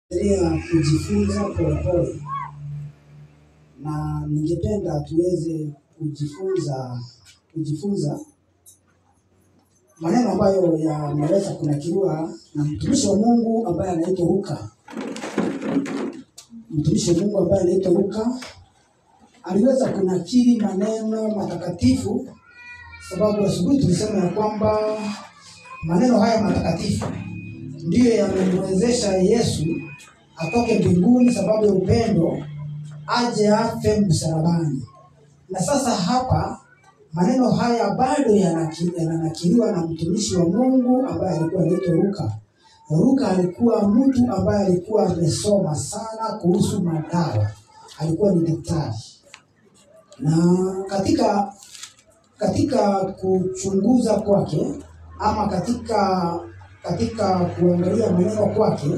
Kujifunza polepole, na ningependa tuweze kujifunza maneno ambayo yameweza kunakiliwa na mtumishi wa Mungu ambaye anaitwa Luka. Mtumishi wa Mungu ambaye anaitwa Luka aliweza kunakili maneno matakatifu, sababu asubuhi tulisema ya kwamba maneno haya matakatifu ndiyo yamemwezesha Yesu atoke mbinguni sababu ya upendo aje afe msalabani. Na sasa hapa maneno haya bado yananakiliwa na mtumishi wa Mungu ambaye alikuwa anaitwa Luka. Luka alikuwa mtu ambaye alikuwa amesoma sana kuhusu madawa. Alikuwa ni daktari. Na katika kuchunguza kwake ama katika kuangalia maneno kwake,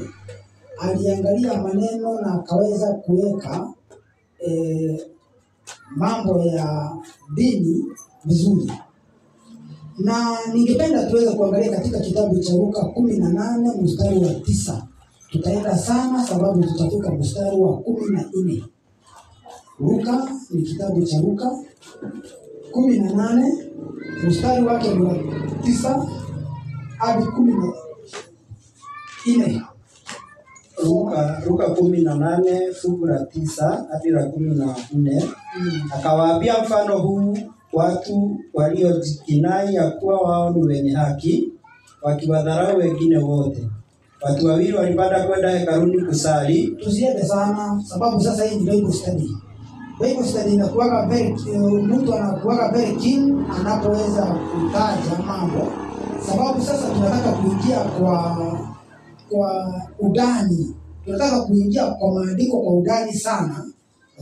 aliangalia maneno na akaweza kuweka mambo ya dini vizuri. Na ningependa tuweze kuangalia katika kitabu cha Luka 18 mstari wa 9. Tutaenda sana sababu tutafika mstari wa 14. Luka ni kitabu cha Luka 18 mstari wake ni wa 9 hadi 14. Luka 18 fungu la 9 hadi la 14. Akawaambia mfano huu watu waliojikinai ya kuwa wao ni wenye haki, wakiwadharau wengine wote. Watu wawili walipanda kwenda hekaluni kusali. Tusiende sana sababu sasa hii ni Bible study. Bible study inakuwa mtu anakuwa very keen anapoweza kutaja mambo, sababu sasa tunataka kuingia kwa udani. Tunataka kuingia kwa maandiko kwa udani sana,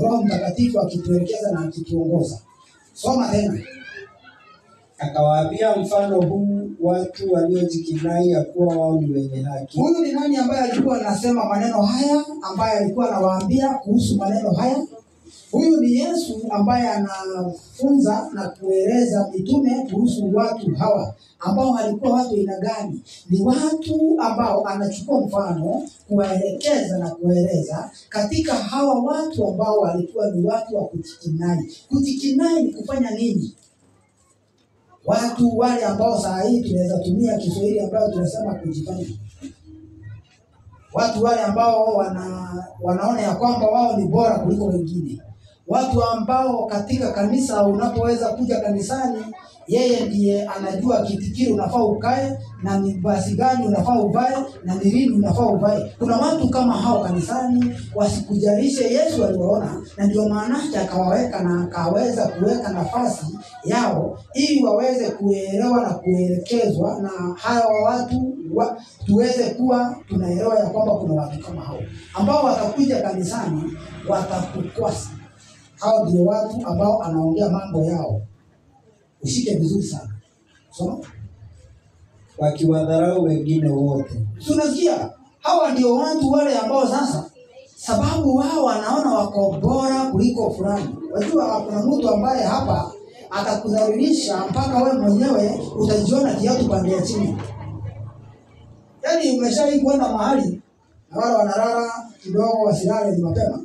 Roho Mtakatifu akituelekeza na akituongoza. Soma tena. Akawaambia mfano huu watu waliojikinai ya kuwa wao ni wenye haki. Huyu ni nani ambaye alikuwa anasema maneno haya, ambaye alikuwa anawaambia kuhusu maneno haya? Huyu ni Yesu ambaye anafunza na kueleza mitume kuhusu watu hawa ambao walikuwa watu aina gani. Ni watu ambao anachukua mfano kuwaelekeza na kueleza katika hawa watu ambao walikuwa ni watu wa kujikinai. Kujikinai ni kufanya nini? Watu wale ambao saa hii tunaweza tumia Kiswahili ambayo tunasema kujifanya. Watu wale ambao wanaona ya kwamba wao ni bora kuliko wengine. Watu ambao katika kanisa unapoweza kuja kanisani, yeye ndiye anajua kitikiri unafaa ukae na ni basi gani unafaa uvae na ni lini unafaa uvae. Kuna watu kama hao kanisani wasikujalishe. Yesu aliwaona na ndio maana akawaweka na akaweza kuweka nafasi yao ili waweze kuelewa na kuelekezwa na hao watu tuweze kuwa tunaelewa ya kwamba kuna watu kama hao ambao watakuja kanisani watakukwasa. Hao ndio watu ambao anaongea mambo yao. Ushike vizuri sana. Soma. Wakiwadharau wengine wote. Tunasikia hawa ndio watu wale ambao sasa sababu wao wanaona wako bora kuliko fulani. Unajua kuna mtu ambaye hapa atakudhalilisha mpaka wewe mwenyewe utajiona kiatu pande ya chini. Yaani umeshawahi kwenda mahali na wale wanalala kidogo wasilale ni mapema.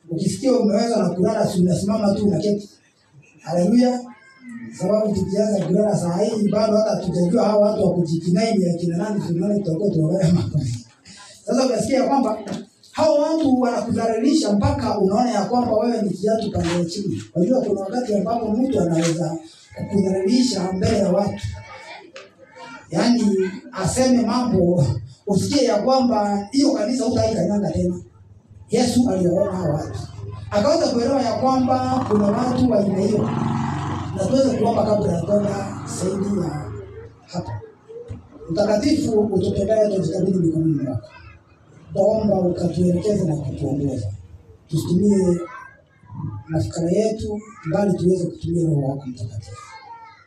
Ukisikia umeweza na kulala si unasimama tu na keti. Haleluya. Sababu tukianza kulala saa hii bado hata tujajua hao watu wa kujikinai ni akina nani tunao tutakuwa tunaona mambo. Sasa unasikia kwamba hao watu wanakudhalilisha mpaka unaona ya kwamba wewe ni kiatu pande chini. Unajua kuna wakati ambapo mtu anaweza kukudhalilisha mbele ya watu. Yaani aseme mambo usikie ya kwamba hiyo kanisa hutaikanyanga tena. Yesu aliwaona hao watu. Akaweza kuelewa ya kwamba kuna watu wa aina hiyo. Na tuweze kuomba kabla ya kwenda zaidi ya hapa. Mtakatifu utupendaye tujikabidhi mikononi mwako. Tuomba ukatuelekeze na kutuongoza. Tusitumie mafikira yetu bali tuweze kutumia Roho wako Mtakatifu.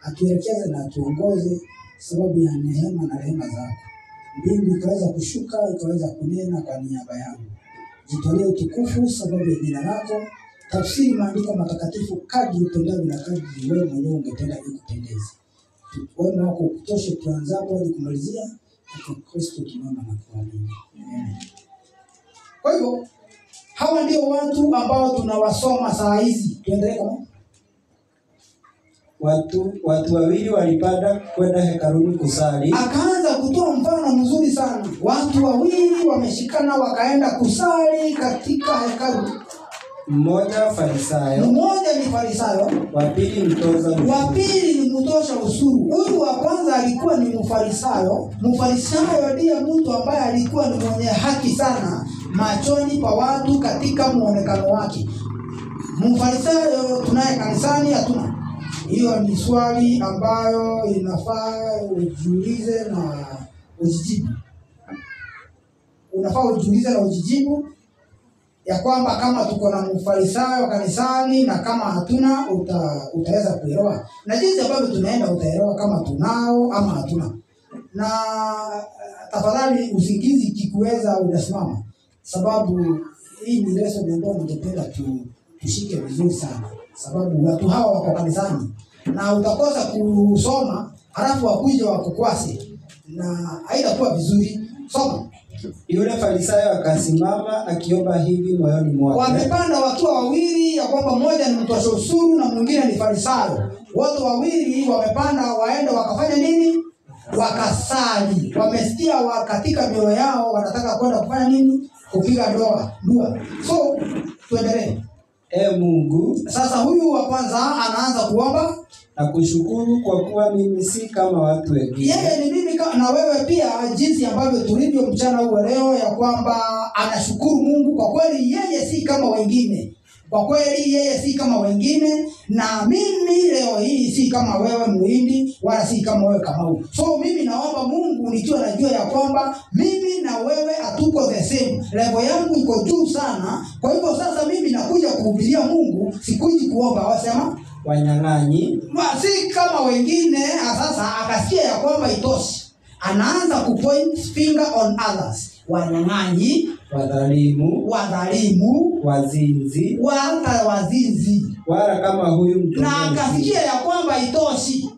Atuelekeze na atuongoze sababu ya neema na rehema zako. Mbingu ikaweza kushuka, ikaweza kunena kwa niaba yangu. Jitolee utukufu sababu ya jina lako. Tafsiri maandiko matakatifu kadri upendavyo na kadri wewe mwenyewe ungependa ikupendeze. Tuombe wako kutosha tuanzapo hadi kumalizia. Kwa Kristo tunaomba na kuamini. Amen. Kwa hivyo hawa ndio watu ambao tunawasoma saa hizi. Tuendelee kama watu wawili walipanda kwenda hekaluni kusali. Akaanza kutoa mfano mzuri sana. Watu wawili wameshikana wakaenda kusali katika hekalu. Mmoja Farisayo. Mmoja ni Farisayo. Wa pili mtoza ushuru. Wa pili ni mtosha ushuru. Huyu wa kwanza alikuwa ni Mfarisayo. Mfarisayo ndiye mtu ambaye alikuwa ni mwenye haki sana machoni pa watu katika muonekano wake. Mfarisayo tunaye kanisani hatuna? Hiyo ni swali ambayo inafaa ujiulize na ujijibu. Unafaa ujiulize na ujijibu ya kwamba kama tuko na Mfarisayo kanisani na kama hatuna utaweza kuelewa. Na jinsi ambavyo tunaenda utaelewa kama tunao ama hatuna. Na tafadhali usingizi kikuweza unasimama. Sababu hii ni lesson ambayo ningependa tushike vizuri sana. Sababu watu hawa wako kanisani na utakosa kusoma halafu wakuje wakukwase na haitakuwa vizuri. Soma. Yule Farisayo akasimama akiomba hivi moyoni mwake. Wamepanda wakiwa wawili ya kwamba mmoja ni mtosha ushuru na mwingine ni Farisayo. Wote wawili wamepanda waende wakafanya nini? Wakasali. Wamesikia katika mioyo yao wanataka kwenda kufanya nini? Kupiga dua. So tuendelee. Mungu. Sasa huyu wa kwanza anaanza kuomba na kushukuru kwa kuwa mimi si kama watu wengine. Yeye ni mimi na wewe pia, jinsi ambavyo tulivyo mchana huu leo, ya kwamba anashukuru Mungu kwa kweli yeye si kama wengine. Kwa kweli yeye si kama wengine, na mimi leo hii si kama wewe Muhindi wala si kama wewe Kamau. So mimi naomba Mungu nikiwa najua ya kwamba mimi na wewe hatuko the same. Level yangu iko juu sana. Kwa hivyo sasa mimi nakuja kuhubiria Mungu, sikuji kuomba. Wasema wanyang'anyi si kama wengine. Sasa akasikia ya kwamba itoshi, anaanza kupoint finger on others. Wanyang'anyi, wadhalimu, wazinzi, wala kama huyu mtu. Na akasikia ya kwamba itoshi.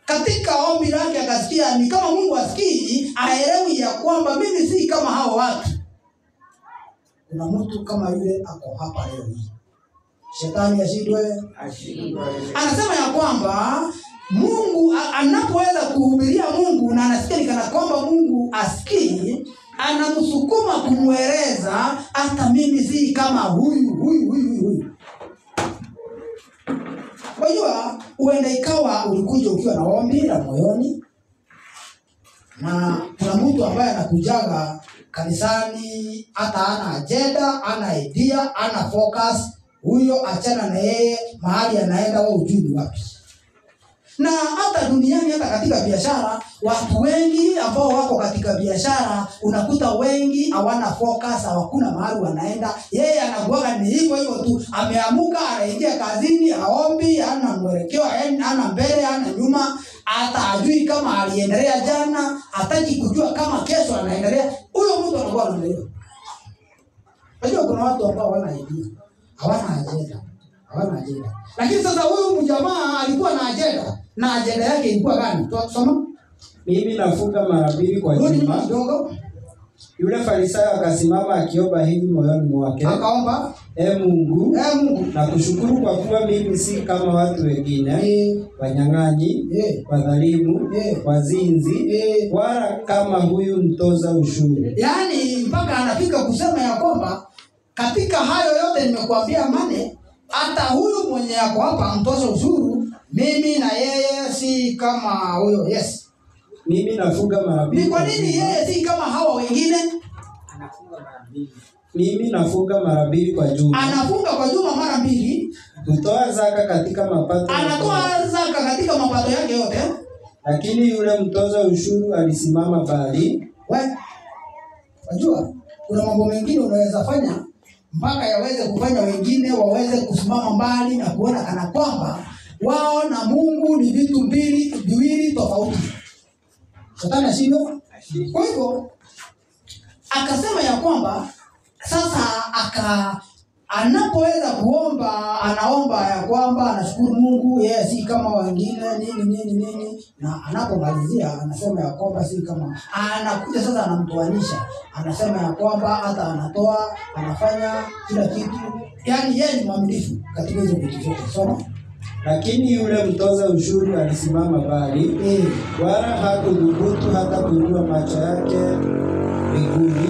Katika ombi lake akasikia ni kama Mungu asikii, aelewi ya kwamba mimi si kama hao watu. Kuna mtu kama yule ako hapa leo hii. Shetani ashindwe. Anasema ya kwamba Mungu anapoweza kuhubiria Mungu na anasikia ni kana kwamba Mungu asikii, anamsukuma kumweleza hata mimi si kama huyu. Unajua, uenda ikawa ulikuja ukiwa na ombi la moyoni, na kuna mtu ambaye anakujaga kanisani hata ana agenda, ana idea, ana focus. Huyo achana na yeye, mahali anaenda wewe ujui wapi. Na hata duniani, hata katika biashara, watu wengi ambao wako katika biashara unakuta wengi hawana focus, hawakuna mahali wanaenda. Yeye anakuwa ni hivyo tu, ameamuka anaingia kazini, haombi, hana mwelekeo, hana mbele, hana nyuma, hata ajui kama aliendelea jana, hataki kujua kama kesho anaendelea. Huyo mtu anakuwa na hiyo. Unajua kuna watu ambao hawana idea, hawana agenda. Lakini sasa huyu mjamaa alikuwa na agenda. Na agenda yake ilikuwa gani? Tusoma. Mimi nafunga mara 2 kwa juma. Yule Farisayo akasimama akiomba hivi moyoni mwake. Akaomba, Mungu, na kushukuru kwa kuwa mimi si kama watu wengine, wanyang'anyi, wadhalimu, wazinzi, wala kama huyu mtoza ushuru. Yaani mpaka anafika kusema ya kwamba katika hayo yote nimekuambia mane, hata huyu mwenye yako hapa mtoza ushuru, mimi na yeye si kama huyo. Yes. Mimi nafunga mara 2. Ni kwa nini yeye si kama hawa wengine? Anafunga mara 2. Mimi nafunga mara 2 kwa juma. Anafunga kwa juma mara 2. Kutoa zaka katika mapato. Anatoa zaka katika mapato yake yote. Lakini yule mtoza ushuru alisimama bali. Unajua kuna mambo mengine unaweza fanya mpaka yaweze kufanya wengine waweze kusimama mbali na kuona kana kwamba wao na Mungu ni vitu viwili tofauti. Shetani ashindwe. Kwa hivyo akasema ya kwamba sasa anapoweza kuomba, anaomba ya kwamba anashukuru Mungu, yeye si kama wengine nini, na anapomalizia anasema ya kwamba si kama, anakuja sasa anamtoanisha, anasema ya kwamba hata anatoa, anafanya kila kitu, yani yeye ni mwaminifu katika hizo vitu zote. Soma. Lakini yule mtoza ushuru alisimama mbali, wala hakudhubutu hata kuinua macho yake mbinguni,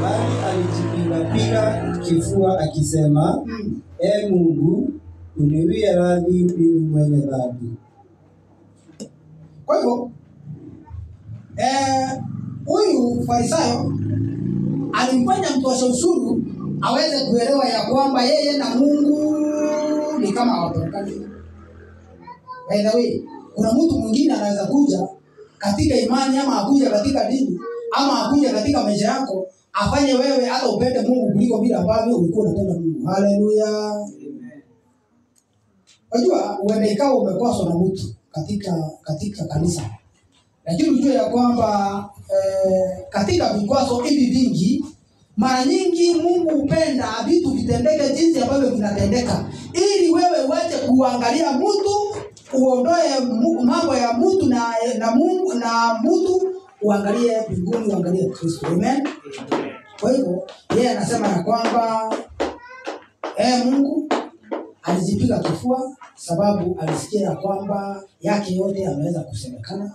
bali alijipiga kifua akisema, Mungu, uniwie radhi mimi mwenye dhambi. Kwa hivyo huyu Farisayo alimfanya mtoza ushuru aweze kuelewa ya kwamba yeye na Mungu ni kama hawatokani. By the way, kuna mtu mwingine anaweza kuja katika imani ama akuja katika dini ama akuja katika maisha yako afanye wewe hata upende Mungu kuliko vile ambavyo ulikuwa unapenda Mungu. Haleluya. Unajua uende ikawa umekoswa na mtu katika kanisa. Lakini ujue ya kwamba katika vikwazo hivi vingi mara nyingi Mungu upenda vitu vitendeke jinsi ambavyo vinatendeka, ili wewe uache kuangalia mtu, uondoe mambo ya mtu na Mungu na mtu, uangalie mbinguni, uangalie Kristo. Amen. Kwa hivyo yeye anasema ya kwamba Mungu alijipiga kifua sababu alisikia ya kwamba yake yote ameweza kusemekana,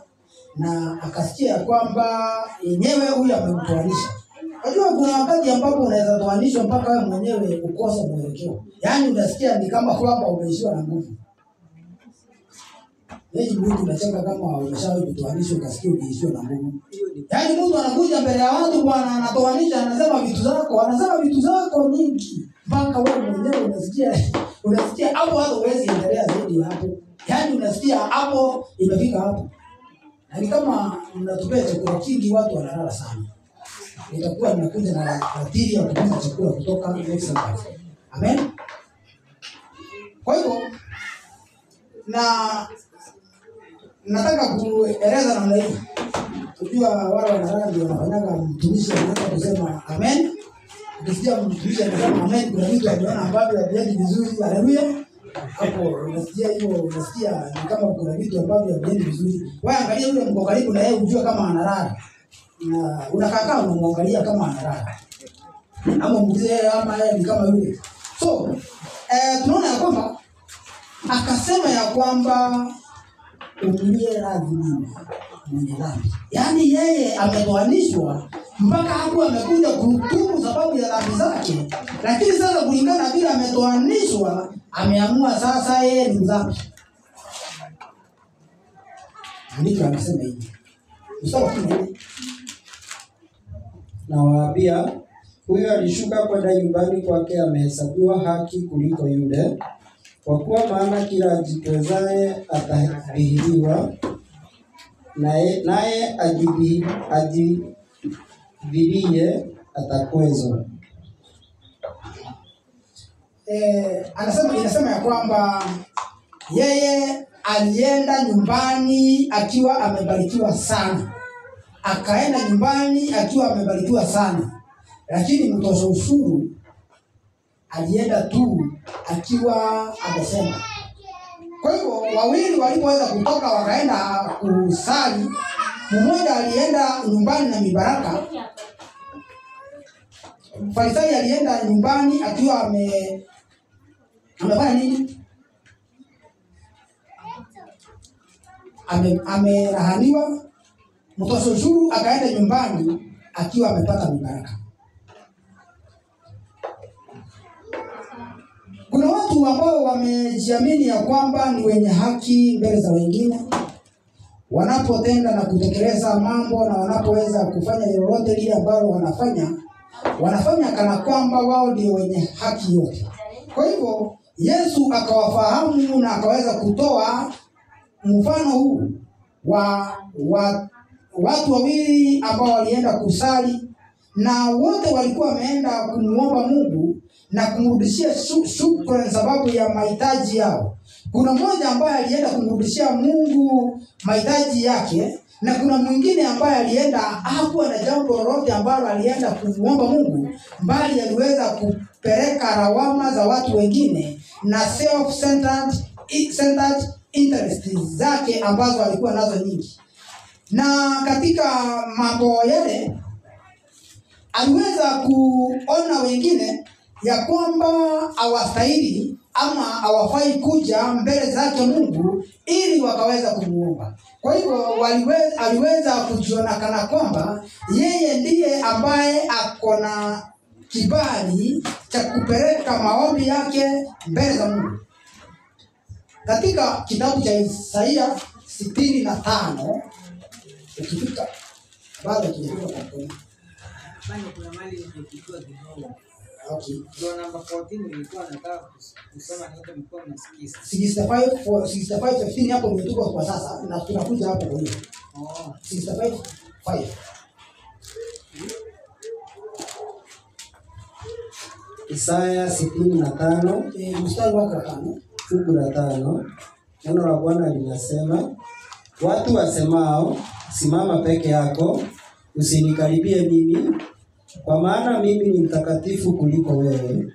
na akasikia ya kwamba yenyewe huyu amemtoanisha. Unajua kuna wakati ambapo unaweza toanishwa mpaka wewe mwenyewe ukose mwelekeo. Yaani unasikia ni kama kwamba umeishiwa na nguvu. Yeye mtu unacheka kama umeshawahi kutoanishwa ukasikia umeishiwa na nguvu. Yaani mtu anakuja mbele ya watu bwana, anatoanisha, anasema vitu zako nyingi mpaka wewe mwenyewe unasikia hapo hata huwezi endelea zaidi hapo. Yaani unasikia hapo imefika hapo. Na ni kama mnatupea chakula kingi, watu wanalala sana. Nitakuwa ninakuja na ratili ya kupika chakula kutoka next month. Amen. Kwa hivyo nataka kueleza namna hii. Unajua wale wanalala ndio wanafanyaga mtumishi anaanza kusema amen. Ukisikia mtumishi anasema amen, kuna vitu anaona ambavyo haviendi vizuri. Haleluya. Hapo unasikia hiyo, unasikia ni kama kuna vitu ambavyo haviendi vizuri. Wewe angalia yule mko karibu na yeye ujue kama analala. Na unakaa unamwangalia kama analala. Ama mzee ama yeye ni kama yule. So, tunaona ya kwamba akasema ya kwamba uniwie radhi mimi mwenye dhambi. Yaani yeye ametoanishwa mpaka hapo amekuja kutubu sababu ya dhambi zake. Lakini sasa kulingana na vile ametoanishwa, ameamua sasa yeye ni mdhambi. Ndivyo anasema hivi. Mstari nawaambia, huyo alishuka kwenda nyumbani kwake amehesabiwa haki kuliko yule, kwa kuwa maana kila ajitwezaye atadhihiriwa, naye ajidhihirie atakwezwa. Inasema ya kwamba yeye alienda nyumbani akiwa amebarikiwa sana. Akaenda nyumbani akiwa amebarikiwa sana. Lakini mtoza ushuru alienda tu akiwa amesema. Kwa hivyo wawili walipoweza kutoka wakaenda kusali, mmoja alienda nyumbani na mibaraka. Farisayo alienda nyumbani akiwa amefanya nini? Amerahaniwa. Mtoza ushuru akaenda nyumbani akiwa amepata mibaraka. Kuna watu ambao wamejiamini ya kwamba ni wenye haki mbele za wengine. Wanapotenda na kutekeleza mambo na wanapoweza kufanya lolote lile ambalo wanafanya kana kwamba wao ndio wenye haki yote. Kwa hivyo Yesu akawafahamu na akaweza kutoa mfano huu wa watu wawili ambao walienda kusali, na wote walikuwa wameenda kumuomba Mungu na kumrudishia shukrani sababu ya mahitaji yao. Kuna mmoja ambaye alienda kumrudishia Mungu mahitaji yake, Na kuna mwingine ambaye alienda hakuwa na jambo lolote ambalo alienda kumuomba Mungu, bali aliweza kupeleka lawama za watu wengine na self-centered interest zake ambazo alikuwa nazo nyingi. Na katika mambo yale aliweza kuona wengine ya kwamba hawastahili ama hawafai kuja mbele zake Mungu ili wakaweza kumuomba. Kwa hivyo aliweza kujiona kana kwamba yeye ndiye ambaye akona kibali cha kupeleka maombi yake mbele za Mungu. Katika kitabu cha Isaia 65 ukifika baada kijaribu kwa kuna mali nimechukua kidogo. okay. Ndio namba 14 nilikuwa nataka kusema nyote mko mnasikiza. 65:15 hapo nimetoka kwa sasa na tunakuja hapo kwa hiyo. 65:5. Isaya 65 mstari wa 5. fungu la 5. Neno la Bwana linasema, watu wasemao, simama peke yako, usinikaribie mimi, kwa maana mimi ni mtakatifu kuliko wewe.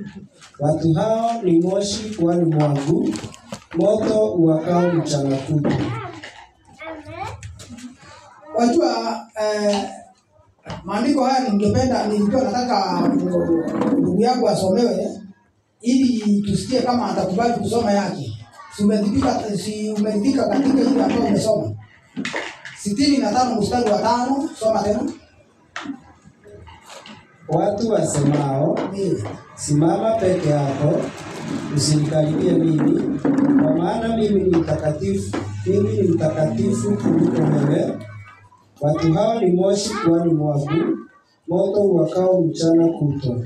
Watu hao ni moshi puani mwangu, moto uwakao mchana kutwa. Wajua maandiko haya nilikuwa nataka ndugu yangu asomewe ili tusikie kama atakubali kusoma yake. Umeridhika katika ile ambayo umesoma. 65 mstari wa 5, soma tena. Watu wasemao, simama peke yako, usinikaribie mimi, kwa maana mimi ni mtakatifu kuliko wewe. Watu hao ni moshi puani mwangu, moto uwakao mchana kutwa.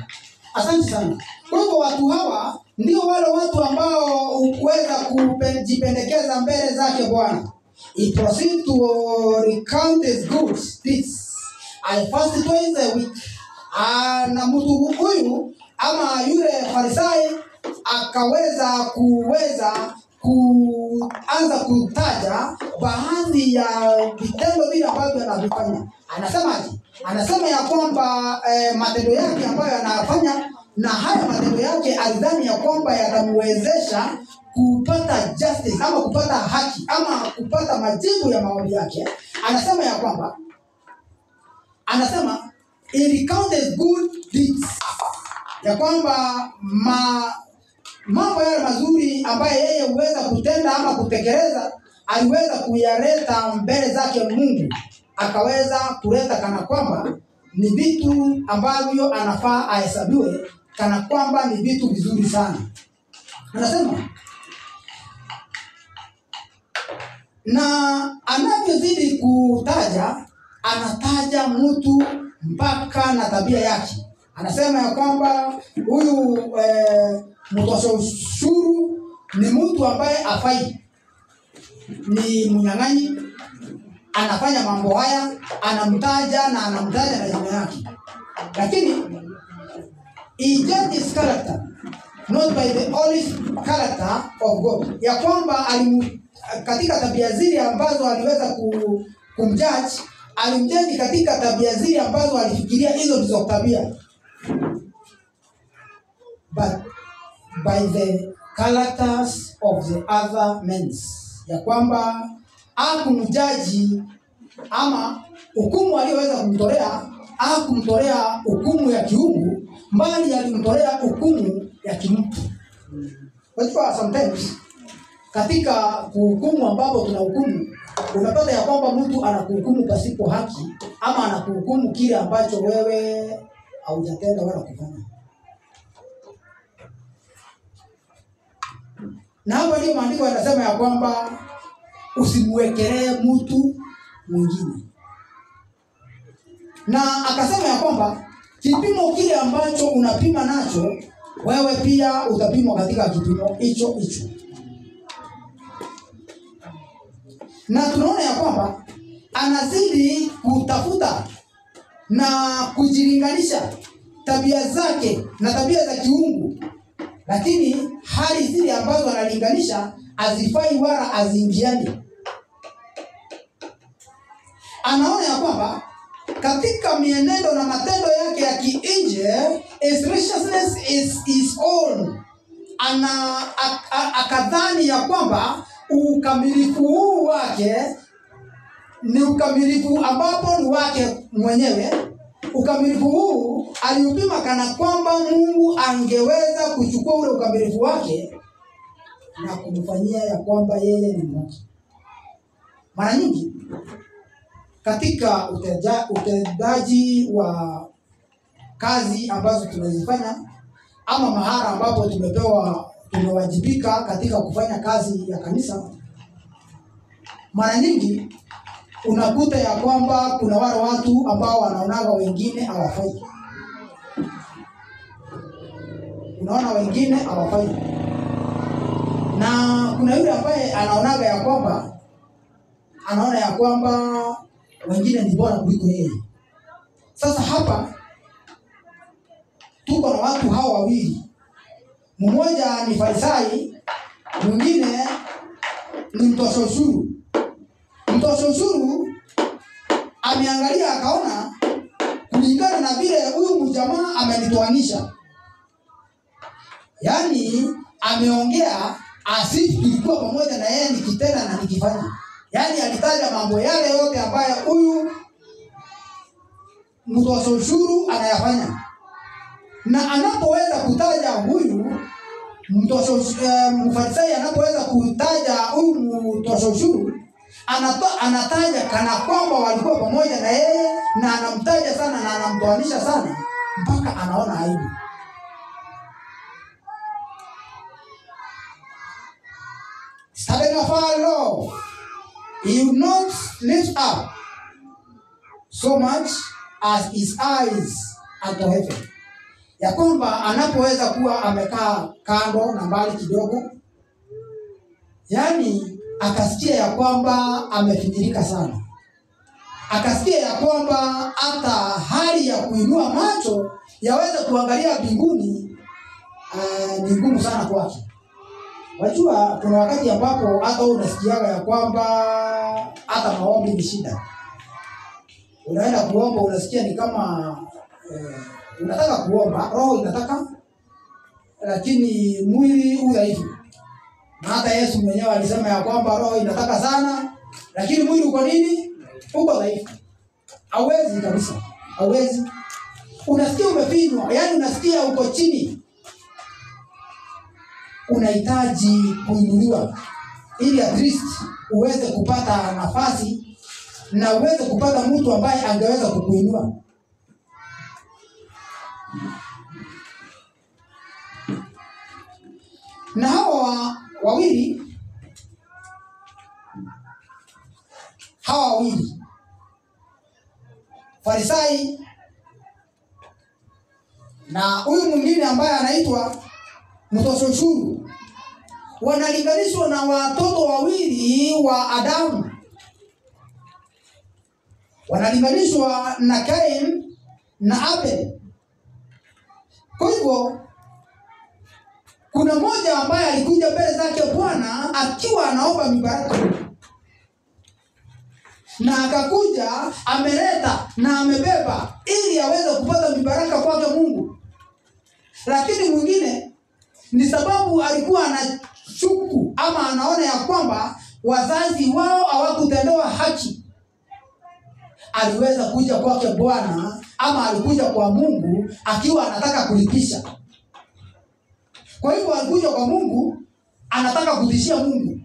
Asante sana. Kwa hivyo watu hawa ndio wale watu ambao huweza kujipendekeza mbele zake Bwana. He proceeds to recount his good deeds. I fast twice a week. Na mtu huyu ama yule Farisai akaweza kuanza kutaja baadhi ya vitendo vile ambavyo anavifanya. Anasemaje? Anasema ya kwamba matendo yake ambayo anafanya, na haya matendo yake alidhani ya kwamba yatamwezesha kupata justice ama kupata haki ama kupata majibu ya maombi yake. Anasema ya kwamba he recounted good deeds, ya kwamba mambo yale mazuri ambayo yeye huweza kutenda ama kutekeleza aliweza kuyaleta mbele zake Mungu, akaweza kuleta kana kwamba ni vitu ambavyo anafaa ahesabiwe kana kwamba ni vitu vizuri sana. Anasema na anavyozidi kutaja, anataja mtu mpaka na tabia yake. Anasema ya kwamba huyu mtoza ushuru ni mtu ambaye afai, ni mnyang'anyi, anafanya mambo haya, anamtaja na jina yake. Lakini he judged his character not by the olive character of God, ya kwamba katika tabia zile ambazo aliweza kumjudge, alimjudge katika tabia zile ambazo alifikiria hizo ndizo tabia, but by the characters of the other men, ya kwamba hakumjaji ama hukumu aliyoweza kumtolea hukumu ya kiungu, bali alimtolea hukumu ya kimtu. Kwa sometimes katika kuhukumu ambapo tunahukumu, unapata ya kwamba mtu anakuhukumu pasipo haki ama anakuhukumu kile ambacho wewe haujatenda wala kufanya. Na hapo ndio maandiko yanasema ya kwamba usimwekelee mtu mwingine. Na akasema ya kwamba kipimo kile ambacho unapima nacho, wewe pia utapimwa katika kipimo hicho hicho. Na tunaona ya kwamba anazidi kutafuta na kujilinganisha tabia zake na tabia za kiungu, lakini hali zile ambazo analinganisha hazifai wala haziingiani. anaona ya kwamba katika mienendo na matendo yake ya kiinje, his righteousness is his own. Akadhani ya kwamba ukamilifu huu wake ni ukamilifu ambapo ni wake mwenyewe. Ukamilifu huu aliupima kana kwamba Mungu angeweza kuchukua ule ukamilifu wake na kumfanyia ya kwamba yeye ni Mungu. Mara nyingi katika utendaji wa kazi ambazo tunazifanya ama mahara ambapo tumewajibika katika kufanya kazi ya kanisa, mara nyingi unakuta ya kwamba kuna wale watu ambao wanaonaga wengine hawafai. Unaona wengine hawafai. Na kuna yule ambaye anaona ya kwamba wengine ni bora kuliko yeye. Sasa hapa tuko na watu hawa wawili. Mmoja ni Farisai, mwingine ni mtoza ushuru. Mtoza ushuru ameangalia akaona kulingana na vile huyu mjamaa amenitoanisha. Yaani ameongea asifu tulikuwa pamoja na yeye nikitenda na nikifanya. Yaani alitaja mambo yale yote ambayo huyu mtoza ushuru anayafanya. Na anapoweza kutaja huyu Mfarisai anapoweza kutaja huyu mtoza ushuru, anataja kana kwamba walikuwa pamoja na yeye, na anamtaja sana na anamtoanisha sana mpaka anaona aibu. Starting afar low, he will not lift up so much as his eyes unto heaven. Ya kwamba anapoweza kuwa amekaa kando na mbali kidogo, yani akasikia ya kwamba amefinyirika sana, akasikia ya kwamba hata hali ya kuinua macho yaweza kuangalia mbinguni ni ngumu sana kwake. Wajua kuna wakati ambapo hata unasikiaga ya kwamba hata maombi ni shida. Unaenda kuomba unasikia ni kama unataka kuomba, roho inataka, lakini mwili udhaifu. Na hata Yesu mwenyewe alisema ya kwamba roho inataka sana, lakini mwili uko nini? Uko dhaifu. Hauwezi kabisa. Hauwezi. Unasikia umefinywa, yani unasikia uko chini. Unahitaji kuinuliwa ili at least uweze kupata nafasi na uweze kupata mtu ambaye angeweza kukuinua. Na hawa wawili Farisai na huyu mwingine ambaye anaitwa mtoza ushuru wanalinganishwa na watoto wawili wa Adamu. Wanalinganishwa na Kain na Abel. Kwa hivyo kuna mmoja ambaye alikuja mbele zake Bwana akiwa anaomba mibaraka, na akakuja ameleta na amebeba ili aweze kupata mibaraka kwake Mungu. Lakini mwingine ni sababu alikuwa anashuku ama anaona ya kwamba wazazi wao hawakutendewa haki, aliweza kuja kwake Bwana ama alikuja kwa Mungu akiwa anataka kulipisha. Kwa hivyo alikuja kwa Mungu anataka kutishia Mungu.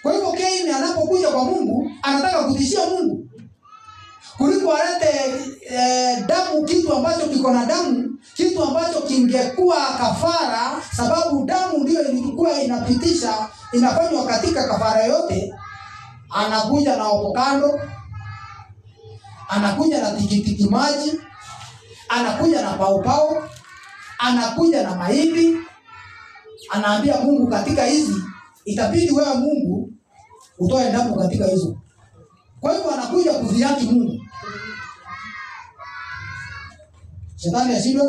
Kwa hivyo Kaini anapokuja kwa Mungu anataka kutishia Mungu. Kuliko alete damu, kitu ambacho kiko na damu, kitu ambacho kingekuwa kafara, sababu damu ndio ilikuwa inafanywa katika kafara yote. Anakuja na avocado, anakuja na tikitiki maji, anakuja na paupau, anakuja na mahindi. Anaambia Mungu katika hizi itabidi wewe Mungu utoe damu katika hizo. Kwa hivyo anakuja kudhihaki Mungu. Shetani ashindwe.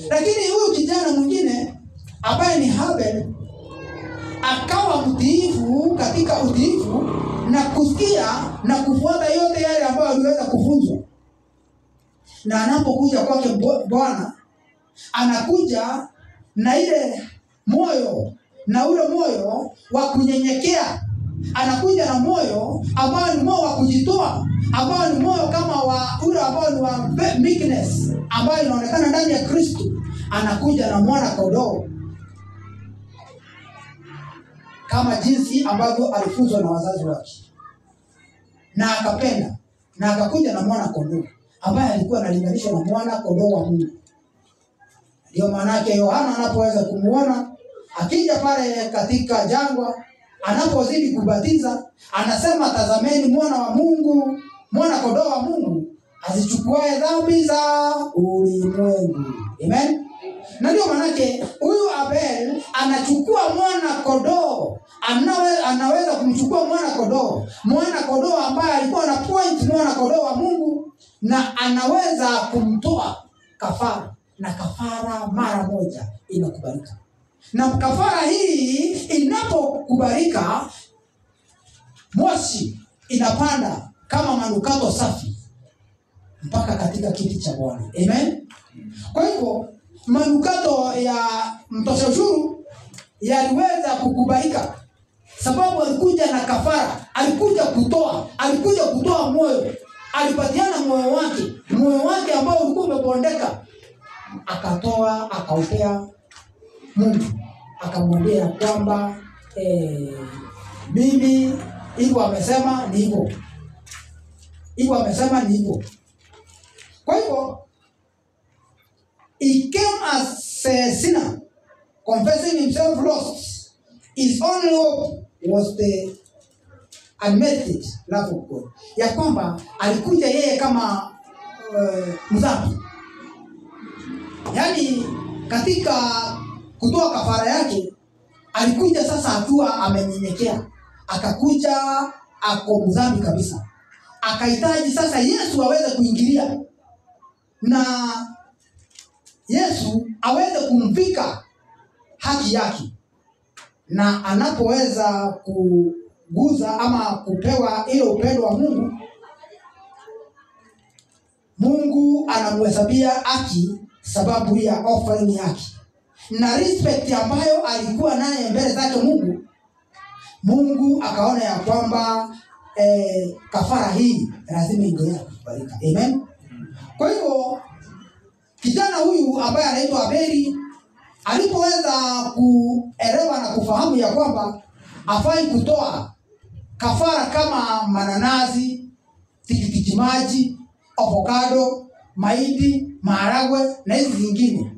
Lakini huyu kijana mwingine ambaye ni Abel akawa mtiifu katika utiifu na kusikia na kufuata yote yale ambayo aliweza kufunzwa. Na anapokuja kwake Bwana, anakuja na ile moyo, na ule moyo wa kunyenyekea. Anakuja na moyo ambao ni moyo wa kujitoa, ambao ni moyo kama wa ule ambao ni wa meekness ambayo inaonekana ndani ya Kristo. Anakuja na mwana kondoo kama jinsi ambavyo alifunzwa na wazazi wake, na akapenda, na akakuja na mwana kondoo ambaye alikuwa analinganishwa na mwana kondoo wa Mungu. Ndio maana yake Yohana anapoweza kumuona akija pale katika jangwa, anapozidi kubatiza, anasema, tazameni mwana wa Mungu, mwana kondoo wa Mungu azichukuae dhambi za ulimwengu. Amen. Na ndio maana yake huyu Abel anachukua mwana kondoo, anaweza kumchukua mwana kondoo ambaye alikuwa na point mwana kondoo wa Mungu, na anaweza kumtoa kafara, na kafara mara moja inakubalika. Na kafara hii inapokubalika, moshi inapanda kama manukato safi mpaka katika kiti cha Bwana. Amen. Kwa hivyo manukato ya mtosha ushuru yaliweza kukubalika sababu alikuja na kafara, alikuja kutoa moyo, alipatiana moyo wake ambao ulikuwa umebondeka, akatoa, akaupea Mungu, akamwambia kwamba mimi hivyo amesema ni hivyo. Kwa hivyo he came as a sinner, confessing himself lost. His only hope was the unmerited love of God. Ya kwamba alikuja yeye kama mdhambi. Yaani katika kutoa kafara yake, alikuja sasa akiwa amenyenyekea. Akakuja ako mdhambi kabisa. Akahitaji sasa Yesu aweze kuingilia, na Yesu aweze kumvika haki yake. Na anapoweza kuguza ama kupewa ile upendo wa Mungu, Mungu anamhesabia haki sababu ya offering yake. Na respect ambayo alikuwa naye mbele zake Mungu akaona ya kwamba kafara hii lazima ingeweza kukubalika. Amen. Kwa hivyo kijana huyu ambaye anaitwa Abeli alipoweza kuelewa na kufahamu ya kwamba afai kutoa kafara kama mananazi, tikiti maji, avocado, mahindi, maharagwe na hizi zingine,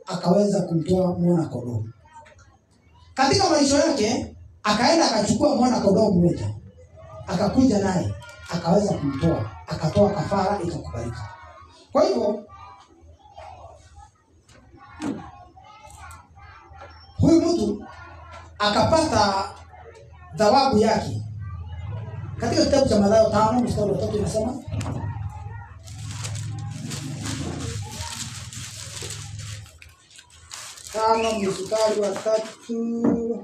akaweza kumtoa mwana kondoo. Katika maisha yake akaenda akachukua mwana kondoo mmoja, akakuja naye, akaweza kumtoa, akatoa kafara, ikakubalika. Kwa hivyo huyu mtu akapata thawabu yake. Katika kitabu cha Mathayo 5 mstari wa 3 inasema, mstari wa 3,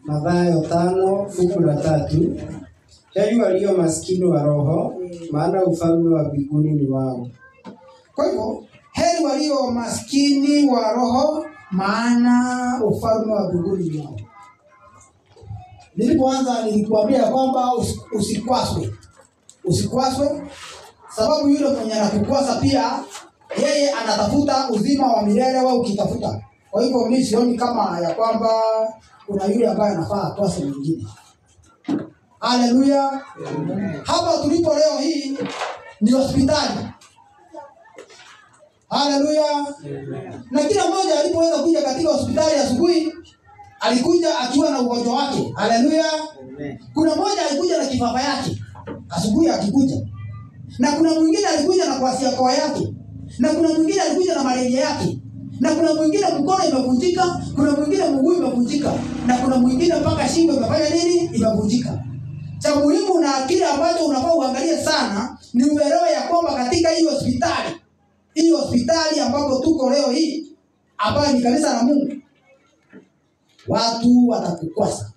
Mathayo 5 fungu la 3, heri walio maskini wa roho, maana ufalme wa mbinguni ni wao. Kwa hivyo heri walio maskini wa roho, maana ufalme wa mbinguni ni wao. Nilipoanza nilikuambia kwamba usikwaswe, sababu yule mwenye anakukwasa pia yeye anatafuta uzima wa milele wewe ukitafuta. Kwa hivyo mimi sioni kama ya kwamba kuna yule ambaye anafaa akwase mwingine. Haleluya. Hapa tulipo leo hii ni hospitali. Haleluya. Na kila mmoja alipoweza kuja katika hospitali asubuhi, alikuja akiwa na ugonjwa wake. Haleluya. Kuna mmoja alikuja na kifafa yake asubuhi akikuja, na kuna mwingine alikuja na kwasiakoa yake, na kuna mwingine alikuja na malaria yake, na kuna mwingine mkono imevunjika, kuna mwingine mguu imevunjika, na kuna mwingine mpaka shingo imefanya nini, imevunjika. Cha muhimu na kile ambacho unafaa uangalie sana ni uelewe ya kwamba katika hii hospitali ambapo tuko leo hii, ambayo ni kanisa la Mungu, watu watakukwasa.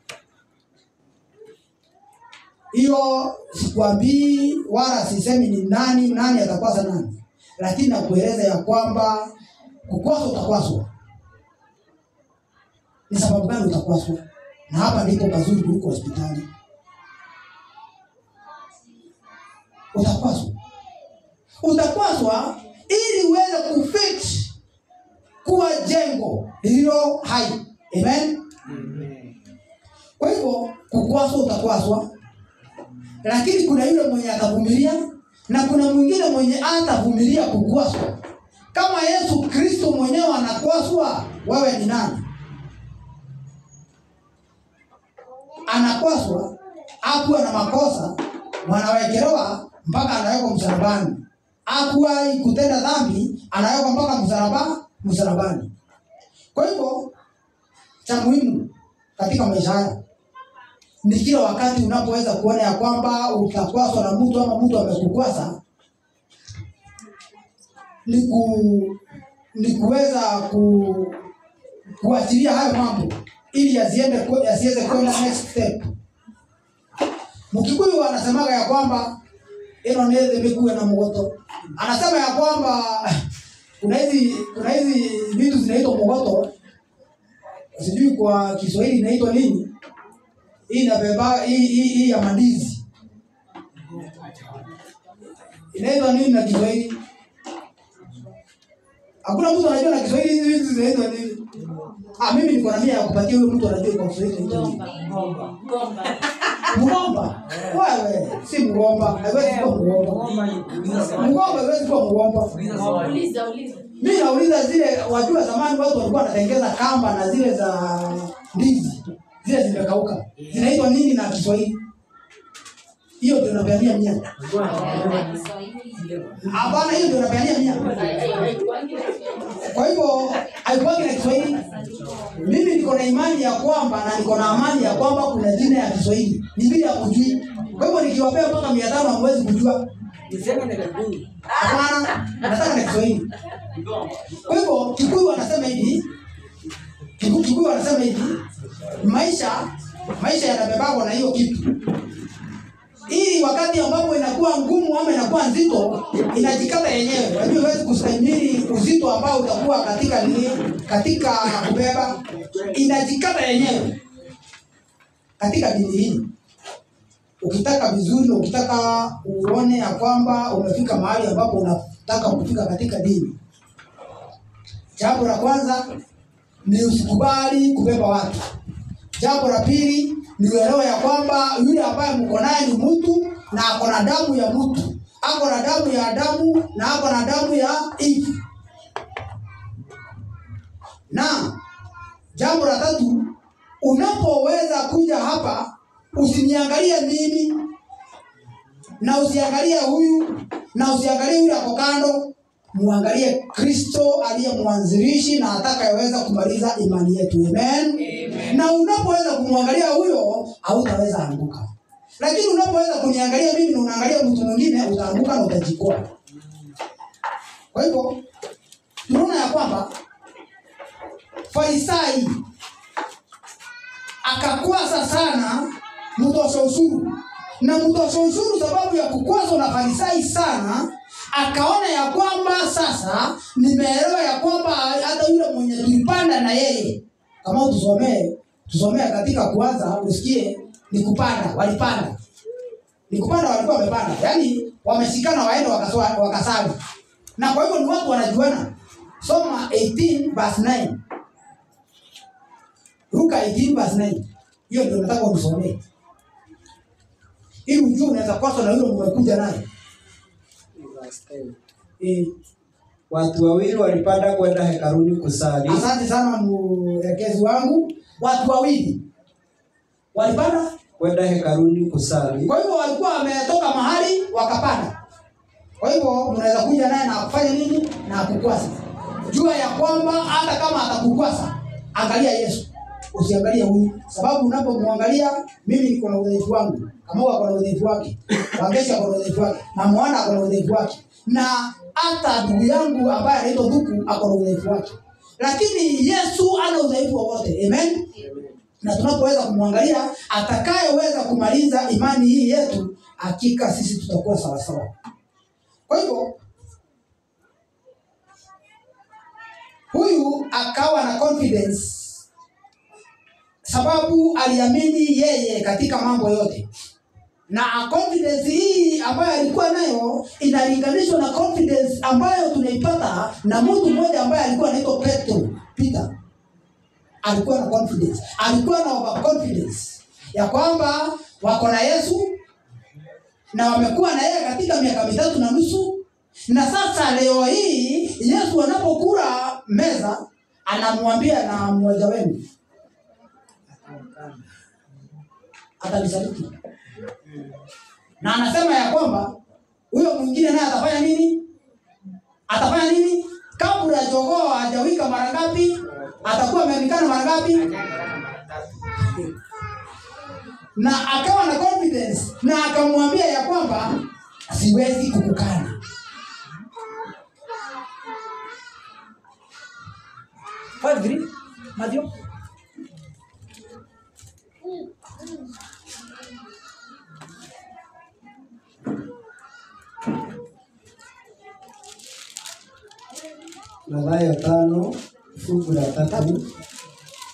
Hiyo sikwambii wala sisemi ni nani atakwasa nani, lakini nakueleza ya kwamba kukwaswa utakwaswa. Ni sababu gani utakwaswa? Na hapa ndipo pazuri kuliko hospitali. Utakwaswa ili uweze kufit kuwa jengo lililo hai. Amen. Kwa hivyo kukwaswa utakwaswa, lakini kuna yule mwenye atavumilia na kuna mwingine mwenye hatavumilia kukwaswa. Kama Yesu Kristo mwenyewe anakwaswa, wewe ni nani? Anakwaswa, hakuwa na makosa, wanawekelewa mpaka anawekwa msalabani. Hakuwa kutenda dhambi, anawekwa mpaka msalabani. Kwa hivyo cha muhimu katika maisha haya ni kila wakati unapoweza kuona ya kwamba utakwaswa na mtu ama mtu amekukwasa, ni kuweza kuachilia hayo mambo ili yasiweze kwenda next step. Mkikuyu anasemaga ya kwamba eno neze mikuwe na mgoto. Anasema ya kwamba kuna hizi vitu zinaitwa mgoto. Sijui kwa Kiswahili inaitwa nini? Hii inabeba hii ya mandizi. Inaitwa nini na Kiswahili? Hakuna mtu anajua na Kiswahili hizi vitu zinaitwa nini? Mimi niko na nia ya kupatia huyo mtu anajua kwa Kiswahili inaitwa mgomba. Wewe si mgomba, haiwezi kuwa mgomba. Mgomba haiwezi kuwa mgomba. Uliza. Mimi nauliza zile wajua zamani watu walikuwa wanatengeza kamba na zile za ndizi. Zile zimekauka. Zinaitwa nini na Kiswahili? Hiyo ndio napeania 100. Hapana, hiyo ndio napeania 100. Kwa hivyo haikuwa na Kiswahili. Mimi niko na imani ya kwamba na niko na amani ya kwamba kuna jina ya Kiswahili. Ni bila kujui. Kwa hivyo nikiwapea mpaka 500 hamwezi kujua. Nisema ni Kiswahili. Hapana, nataka ni Kiswahili. Kwa hivyo Kikuyu anasema hivi. Kikuyu anasema hivi. Maisha yanabebwa na hiyo kitu. Hii wakati ambapo inakuwa ngumu ama inakuwa nzito, inajikata yenyewe. Unajua huwezi kustahimili uzito ambao utakuwa katika kubeba. Inajikata yenyewe. Katika dini hii, ukitaka vizuri, ukitaka uone ya kwamba umefika mahali ambapo unataka kufika katika dini, jambo la kwanza ni usikubali kubeba watu. Jambo la pili ni uelewe ya kwamba yule ambaye mko naye ni mtu na ako na damu ya mtu. Ako na damu ya Adamu na ako na damu ya Eve. Na jambo la tatu, unapoweza kuja hapa usiniangalie mimi na usiangalie huyu na usiangalie yule hapo kando, muangalie Kristo aliye mwanzilishi na atakayeweza kumaliza imani yetu. Amen. Na unapoweza kumwangalia huyo hautaweza anguka. Lakini unapoweza kuniangalia mimi na unaangalia mtu mwingine, utaanguka na utajikoa. Kwa hivyo tunaona ya kwamba Farisai akakwasa sana mtosha ushuru. Na mtosha ushuru sababu ya kukwazwa na Farisai sana, akaona ya kwamba sasa nimeelewa ya kwamba hata yule mwenye tulipanda na yeye, kama tusomee katika kuanza usikie ni kupanda, walipanda. Ni kupanda walikuwa wamepanda. Yaani wameshikana waende wakasali. Na kwa hivyo ni watu wanajuana. Soma 18 verse 9. Luka 18 verse 9. Hiyo ndio nataka usomee. Ili ujue unaweza kwaswa na yule umekuja naye. Watu wawili walipanda kwenda hekaluni kusali. Asante sana mwelekezi wangu. Watu wawili walipanda kwenda hekaluni kusali. Kwa hivyo walikuwa wametoka mahali wakapanda. Kwa hivyo mnaweza kuja naye na kufanya nini? Na kukwasa. Jua ya kwamba hata kama atakukwasa, angalia Yesu. Usiangalie huyu. Sababu unapomwangalia, mimi niko na udhaifu wangu. Kama wako na udhaifu wake. Wangesha kwa udhaifu wake. Na mwana kwa udhaifu wake. Na hata ndugu yangu ambaye anaitwa Dhuku ako na udhaifu wake. lakini Yesu ana udhaifu wowote. Amen. Na tunapoweza kumwangalia atakayeweza kumaliza imani hii yetu, hakika sisi tutakuwa sawa sawa. Kwa hivyo huyu akawa na confidence sababu aliamini yeye katika mambo yote. Na confidence hii ambayo alikuwa nayo inalinganishwa na confidence ambayo tunaipata na mtu mmoja ambaye alikuwa anaitwa Peter. Alikuwa na confidence, alikuwa na overconfidence ya kwamba wako na Yesu na wamekuwa na yeye katika miaka 3.5. Na sasa leo hii Yesu anapokula meza anamwambia na mmoja wenu atanisaliti. Na anasema ya kwamba huyo mwingine naye atafanya nini? Atafanya nini? Kabla jogoo hajawika mara ngapi? Atakuwa ameonekana mara ngapi? Na akawa na confidence na akamwambia ya kwamba siwezi kukukana. Padri, Madio. Mathayo 5:3.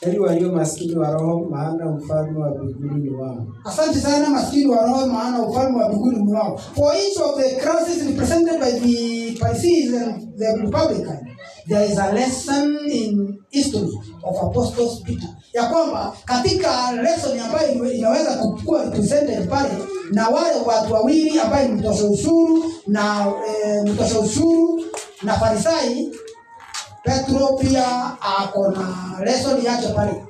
Heri walio maskini wa roho, maana ufalme wa mbinguni ni wao. Asante sana. Maskini wa roho, maana ufalme wa mbinguni ni wao. For each of the classes represented by the Pharisees and the Republicans, there is a lesson in history of Apostles Peter. Ya kwamba katika lesson ambayo inaweza kuwa represented pale na wale watu wawili ambao ni mtosha ushuru na Farisai, Petro pia ako na lesson yake pale.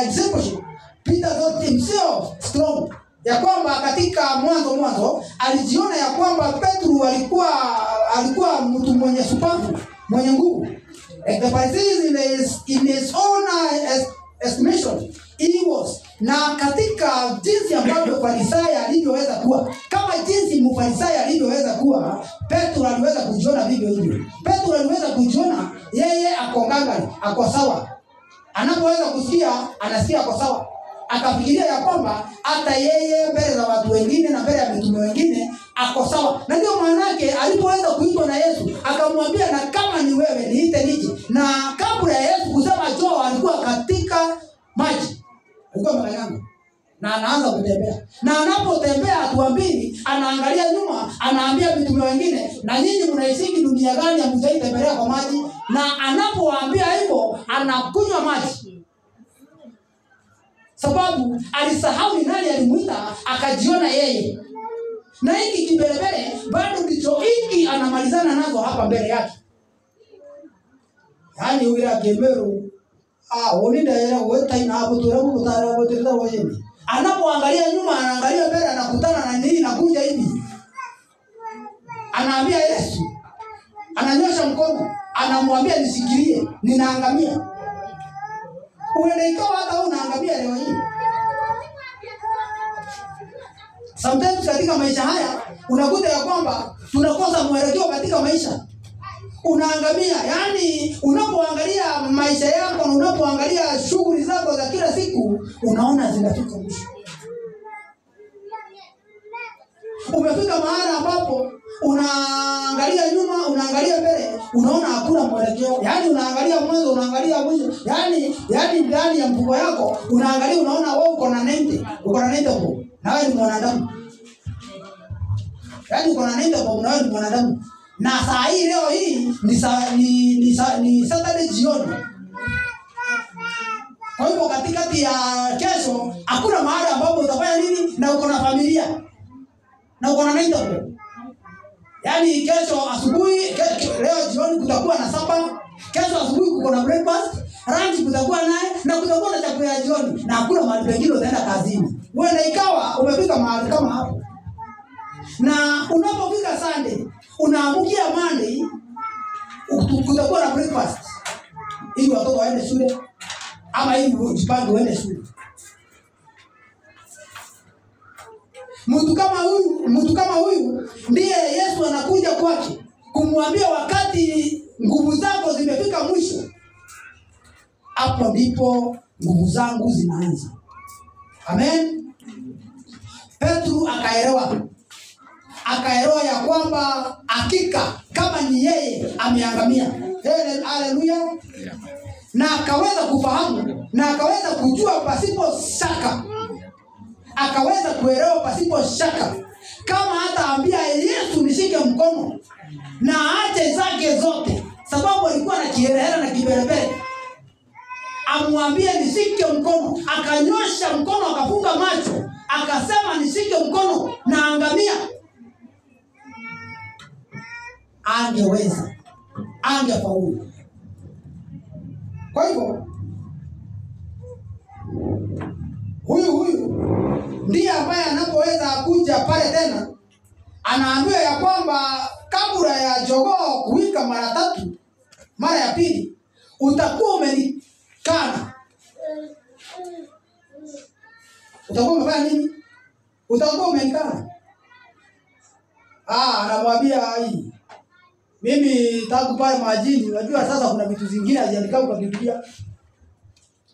Discipleship, Peter thought himself strong. Ya kwamba katika mwanzo alijiona ya kwamba Petro alikuwa mtu mwenye supavu, mwenye nguvu. The Pharisees in his own estimation he was. Na katika jinsi ambavyo Farisai alivyoweza kuwa, kama jinsi Mfarisai alivyoweza kuwa, Petro aliweza kujiona vivyo hivyo. Petro aliweza kujiona yeye ako ngangari, ako sawa. Anapoweza kusikia, anasikia ako sawa. Akafikiria ya kwamba hata yeye mbele za watu wengine na mbele ya mitume wengine ako sawa. Na ndio maana yake alipoweza kuitwa na Yesu akamwambia, na kama ni wewe niite nije. Na kabla ya Yesu kusema njoo, alikuwa katika maji, alikuwa mwanadamu na anaanza kutembea. Na anapotembea hatua mbili, anaangalia nyuma, anaambia mitume wengine, na nyinyi mnaishi dunia gani hamjaitembelea kwa maji? Na anapowaambia hivyo, anakunywa maji. Sababu alisahau ni nani alimuita, akajiona yeye. Na hiki kibelebele bado ndicho hiki anamalizana nazo hapa mbele yake. Yaani wila Gemeru onida era weta ina hapo tu hapo tayari hapo tena wewe. Anapoangalia nyuma, anaangalia mbele, anakutana na nini nakuja hivi. Anaambia Yesu. Ananyosha mkono, anamwambia nisikilie, ninaangamia. Uende ikawa hata unaangamia leo hii. Sometimes katika maisha haya unakuta ya kwamba tunakosa mwelekeo katika maisha. Unaangamia, yani unapoangalia maisha yako na unapoangalia shughuli zako za kila siku, unaona zinafika mwisho. Umefika mahali ambapo unaangalia nyuma, unaangalia mbele, unaona hakuna mwelekeo. Yaani unaangalia mwanzo, unaangalia mwisho. Yaani ndani ya mfuko yako unaangalia, unaona wewe uko na 90 hapo. Na wewe ni mwanadamu. Yaani uko na 90 hapo, na wewe ni mwanadamu. Na saa hii leo hii ni Saturday jioni. Kwa hivyo katikati ya kesho hakuna mahali ambapo utafanya nini na uko na familia. Na uko na 90 hapo. Yaani kesho asubuhi, leo jioni kutakuwa na sapa, kesho asubuhi kuko na breakfast, lunch kutakuwa naye, na kutakuwa na chakula ya jioni, na hakuna mahali pengine utaenda kazini. Wewe ikawa umefika mahali kama hapo. Na unapofika Sunday, unaamukia Monday, kutakuwa na breakfast. Ili watoto waende shule ama ili ujipange uende shule. Mtu kama huyu ndiye Yesu anakuja kwake kumwambia wakati nguvu zako zimefika mwisho, hapo ndipo nguvu zangu zinaanza. Amen. Petro akaelewa ya kwamba hakika kama ni yeye ameangamia. Haleluya. Na akaweza kufahamu na akaweza kujua pasipo shaka, akaweza kuelewa pasipo shaka, kama hata ambia Yesu nishike mkono na aache zake zote, sababu alikuwa na kiherehere na kiberebere, amwambie nishike mkono, akanyosha mkono, akafunga macho, akasema nishike mkono na angamia, angeweza, angefaulu. Kwa hivyo huyu ndiye ambaye anapoweza kuja pale tena, anaambiwa ya kwamba kabla ya jogoo kuwika mara 3, mara ya pili utakuwa umenikana. Utakuwa umefanya nini? Utakuwa umenikana. Anamwambia hii, mimi tangu pale majini, unajua sasa kuna vitu zingine haziandikwa kwa Biblia.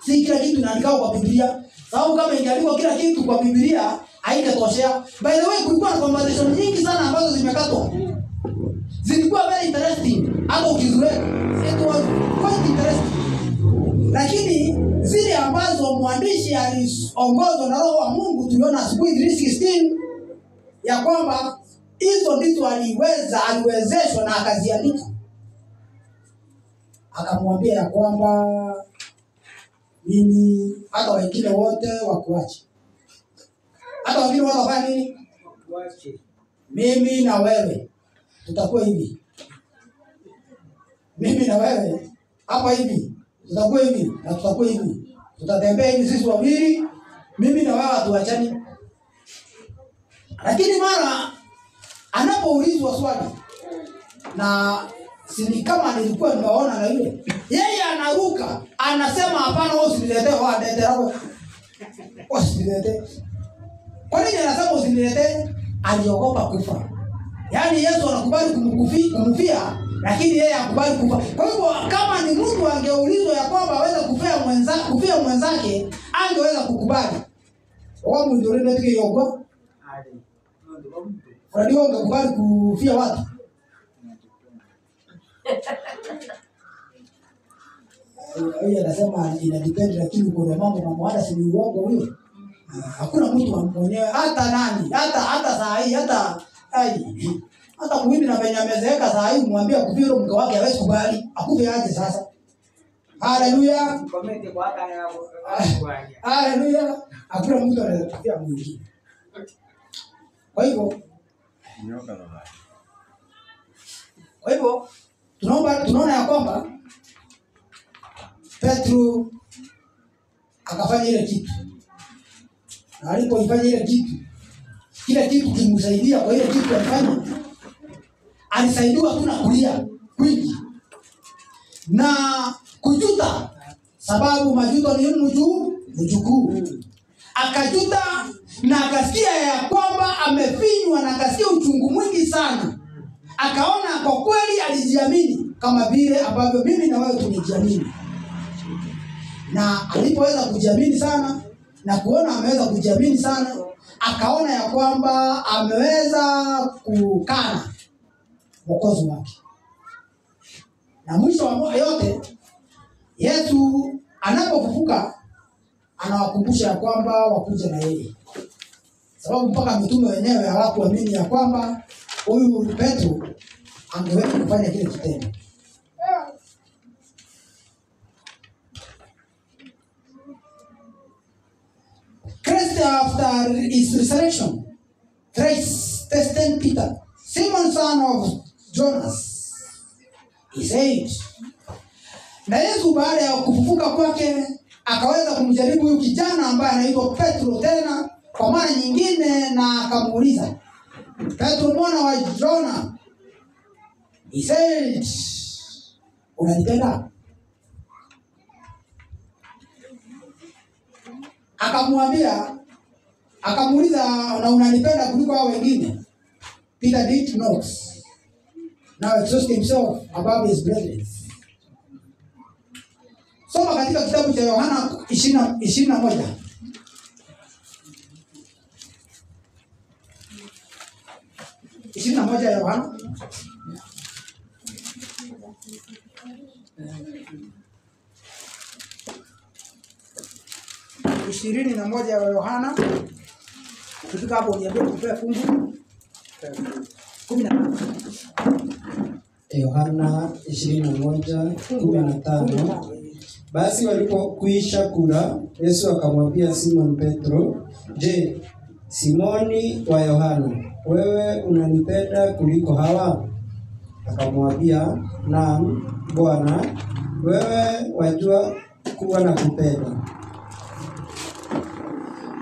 Si kila kitu inaandikwa kwa Biblia. Sababu kama ingeandikwa kila kitu kwa Biblia haingetoshea. By the way, kulikuwa na conversation nyingi sana ambazo zimekatwa. Zilikuwa very interesting. Hapo ukizuia, it was quite interesting. Lakini zile ambazo mwandishi aliongozwa na Roho wa Mungu, tuliona asubuhi 3:16 ya kwamba hizo ndizo aliwezeshwa na akaziandika. Akamwambia ya kwamba mimi hata wengine wote wakuache. Hata wengine wote wafanye nini? Wakuache. Mimi na wewe tutakuwa hivi. Mimi na wewe hapa hivi. Tutakuwa hivi na tutakuwa hivi. Tutatembea hivi sisi wawili, mimi na wewe hatuachani. Lakini mara anapoulizwa swali, na si kama nilikuwa nimeona na yule, yeye anaruka, anasema hapana, wewe usiniletee ndete yako. Usiniletee. Kwa nini anasema usiniletee? Aliogopa kufa. Yaani Yesu anakubali kumufia, lakini yeye hakubali kufa. Kwa hivyo kama ni mtu angeulizwa ya kwamba aweze kufia mwenzake, angeweza kukubali. Wao ndio ndio ndio yogo. Ndio ungekubali kufia watu. Yeye anasema ina depend, lakini kuna mambo hata si uongo huyo. Hakuna mtu amponyewe hata nani, hata saa hii, hata mwini na Benyamezeeka saa hii mwambie kufiro mke wake hawezi kubali, akufe aje sasa. Haleluya. Komende kwa hata yao. Haleluya. Hakuna mtu anayekufia mwingine. Kwa hivyo tunaona ya kwamba Petro akafanya ile kitu. Na alipoifanya ile kitu, kile kitu kimsaidia kwa ile kitu alifanya. Alisaidiwa tu na kulia kwingi na kujuta, sababu majuto ni mjukuu. Akajuta na akasikia ya kwamba amefinywa na akasikia uchungu mwingi sana. Akaona kwa kweli alijiamini kama vile ambavyo mimi na wewe tumejiamini. Na alipoweza kujiamini sana na kuona ameweza kujiamini sana, akaona ya kwamba ameweza kukana Mwokozi wake. Na mwisho wa yote, Yesu anapofufuka anawakumbusha ya kwamba wakuja na yeye. Sababu mpaka mitume wenyewe hawakuamini ya kwamba huyu Petro angeweza kufanya kile kitendo. Christ after his resurrection, Christ tested Peter, Simon son of Jonas. He said, na Yesu baada ya kufufuka kwake akaweza kumjaribu huyu kijana ambaye anaitwa Petro tena kwa mara nyingine, na akamuuliza, Petro mwana wa Jona, he said, unanipenda? Akamuuliza, na unanipenda kuliko hao wengine? Peter did not. now exhaust himself above his brethren. Soma katika kitabu cha Yohana 20:21. Yohana 21 ya Yohana. Tukifika hapo niambie kupea fungu 15. Yohana 21:15. Basi walipokwisha kula, Yesu akamwambia Simon Petro, "Je, Simoni wa Yohana, wewe unanipenda kuliko hawa?" Akamwambia, "Naam, Bwana, wewe wajua kuwa nakupenda."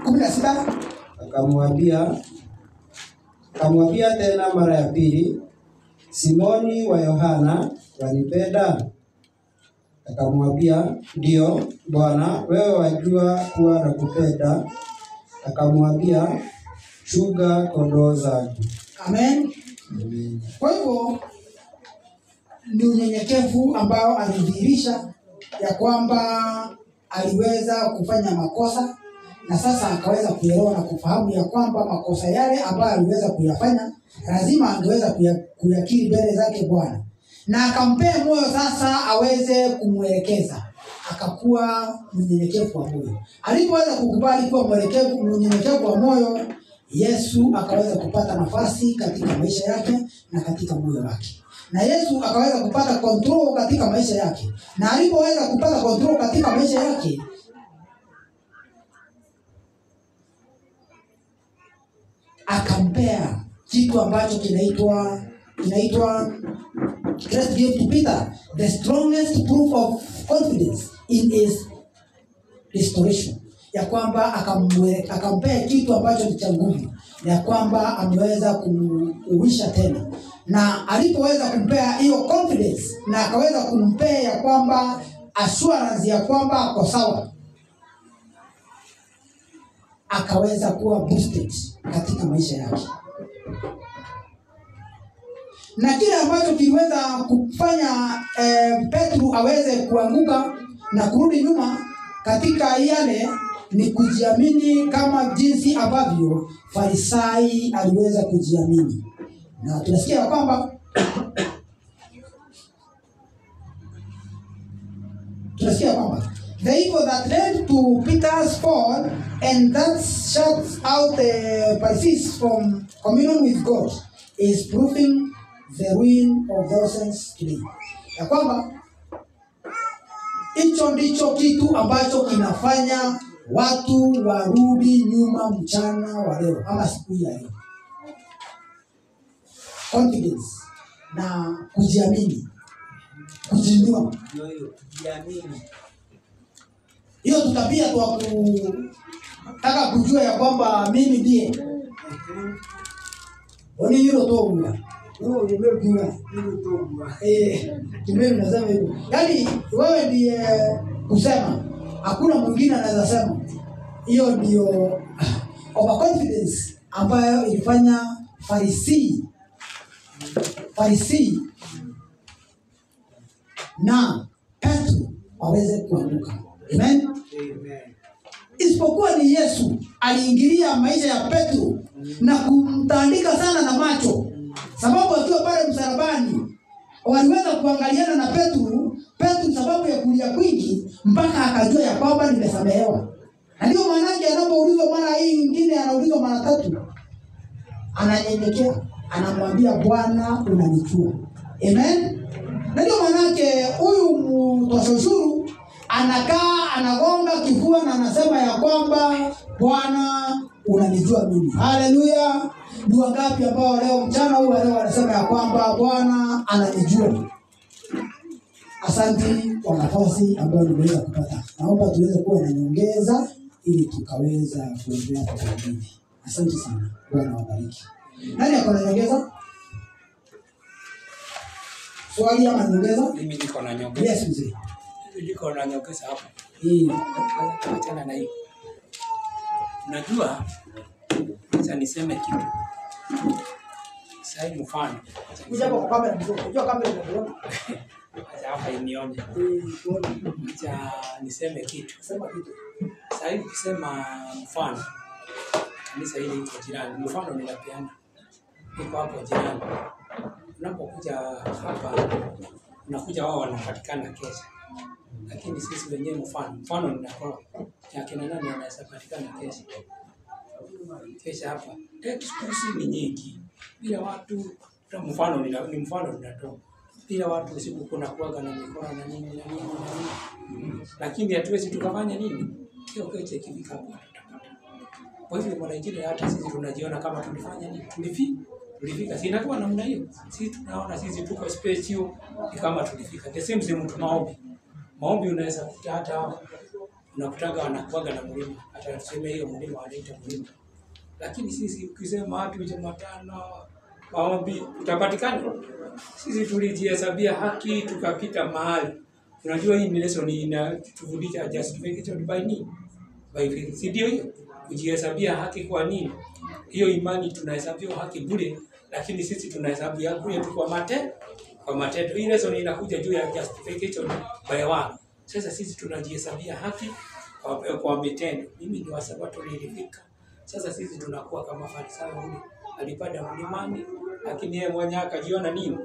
16. Akamwambia tena mara ya pili, "Simoni wa Yohana, wanipenda?" Akamwambia, "Ndio, Bwana, wewe wajua kuwa nakupenda." Akamwambia, "Chunga kondoo zangu." Amen. Amen. Kwa hivyo ni unyenyekevu ambao alidhihirisha ya kwamba aliweza kufanya makosa, na sasa akaweza kuelewa na kufahamu ya kwamba makosa yale ambayo aliweza kuyafanya lazima angeweza kuyakiri mbele zake Bwana, na akampea moyo sasa aweze kumwelekeza. Akakuwa mnyenyekevu wa moyo. Alipoweza kukubali kuwa mnyenyekevu wa moyo, Yesu akaweza kupata nafasi katika maisha yake na katika moyo wake, na Yesu akaweza kupata control katika maisha yake, na alipoweza kupata control katika maisha yake, akampea kitu ambacho kinaitwa Christ gave to Peter the strongest proof of confidence in his restoration, ya kwamba akampea kitu ambacho ni cha nguvu, ya kwamba ameweza kuuisha tena. Na alipoweza kumpea hiyo confidence na akaweza kumpea ya kwamba assurance ya kwamba ako sawa, akaweza kuwa boosted katika maisha yake. Na kile ambacho kiliweza kufanya Petro aweze kuanguka na kurudi nyuma katika yale ni kujiamini, kama jinsi ambavyo Farisai aliweza kujiamini. Na tunasikia kwamba the evil that led to Peter's fall and that shuts out the Pharisees from communion with God is proving the ruin of thousands today. Ya kwamba hicho ndicho kitu ambacho kinafanya watu warudi nyuma mchana wa leo ama siku ya leo. Confidence na kujiamini, kujinua. Hiyo tutabia tu kutaka kujua ya kwamba mimi ndiye. Oni hilo toa. Kimeli nasema hivyo. Yaani wewe ndiye kusema, hakuna mwingine anaweza sema. Hiyo ndio overconfidence ambayo ilifanya Farisii na Petro waweze kuanguka. Amen. Isipokuwa ni Yesu aliingilia maisha ya Petro na kumtandika sana na macho, sababu akiwa pale msalabani waliweza kuangaliana na Petro sababu ya kulia kwingi, mpaka akajua ya kwamba nimesamehewa. Na ndio maana yake anapoulizwa mara hii nyingine, anaulizwa mara 3, ananyenyekea, anamwambia Bwana, unanijua. Amen. Na ndio maana yake huyu mtoza ushuru anakaa anagonga kifua na anasema ya kwamba Bwana, unanijua mimi. Haleluya. Ni wangapi ambao leo mchana huu leo wanasema ya kwamba Bwana ananijua? Asante kwa nafasi ambayo nimeweza kupata. Naomba tuweze kuwa na nyongeza ili tukaweza kuendelea kwa pamoja. Asante sana. Bwana wabariki. Nani ako na nyongeza? Swali ama nyongeza? Mimi niko na nyongeza. Yes, mzee. Niko na nyongeza hapa. Achana na hiyo. Unajua, acha niseme kitu. Sasa mfano. Kuja hapo kwa kamera ndio. Unajua kamera ndio. Acha hapa inione. Acha niseme kitu. Sema kitu. Sasa hivi kusema mfano. Kanisa hili iko jirani. Mfano ninapeana. Iko hapo jirani. Unapokuja hapa unakuja wao wanapatikana kesho. Lakini sisi wenyewe mfano ninatoa. Ya kina nani wanaweza patikana kesho. Kesho hapa. Excuse ni nyingi. Bila watu mfano ninatoa. Bila watu usiku kuna kuaga na mikono na nini. Lakini hatuwezi tukafanya nini? Hiyo kesho ikifika hapo tutapata. Kwa hivyo mara nyingine hata sisi tunajiona kama tulifanya nini? Tulifika. Si inakuwa namna hiyo. Sisi tunaona sisi tuko special ni kama tulifika. The same mtu maombi. Maombi unaweza kuta hata unakutaga wanakuaga na mlima. Hata tuseme hiyo mlima wanaita mlima. Lakini sisi ukisema watu Jumatano maombi utapatikana. Sisi tulijihesabia haki tukapita mahali. Unajua hii ni lesson inatufundisha justification by nini? By faith. Si ndio hiyo? Kujihesabia haki kwa nini? Hiyo imani tunahesabia haki bure, lakini sisi tunahesabia bure tu kwa matendo. Hii lesson inakuja juu ya justification by work. Sasa sisi tunajihesabia haki kwa matendo. Mimi ni wa Sabato nilifika. Sasa sisi tunakuwa kama Farisayo yule alipanda mlimani lakini yeye mwenyewe akajiona nini?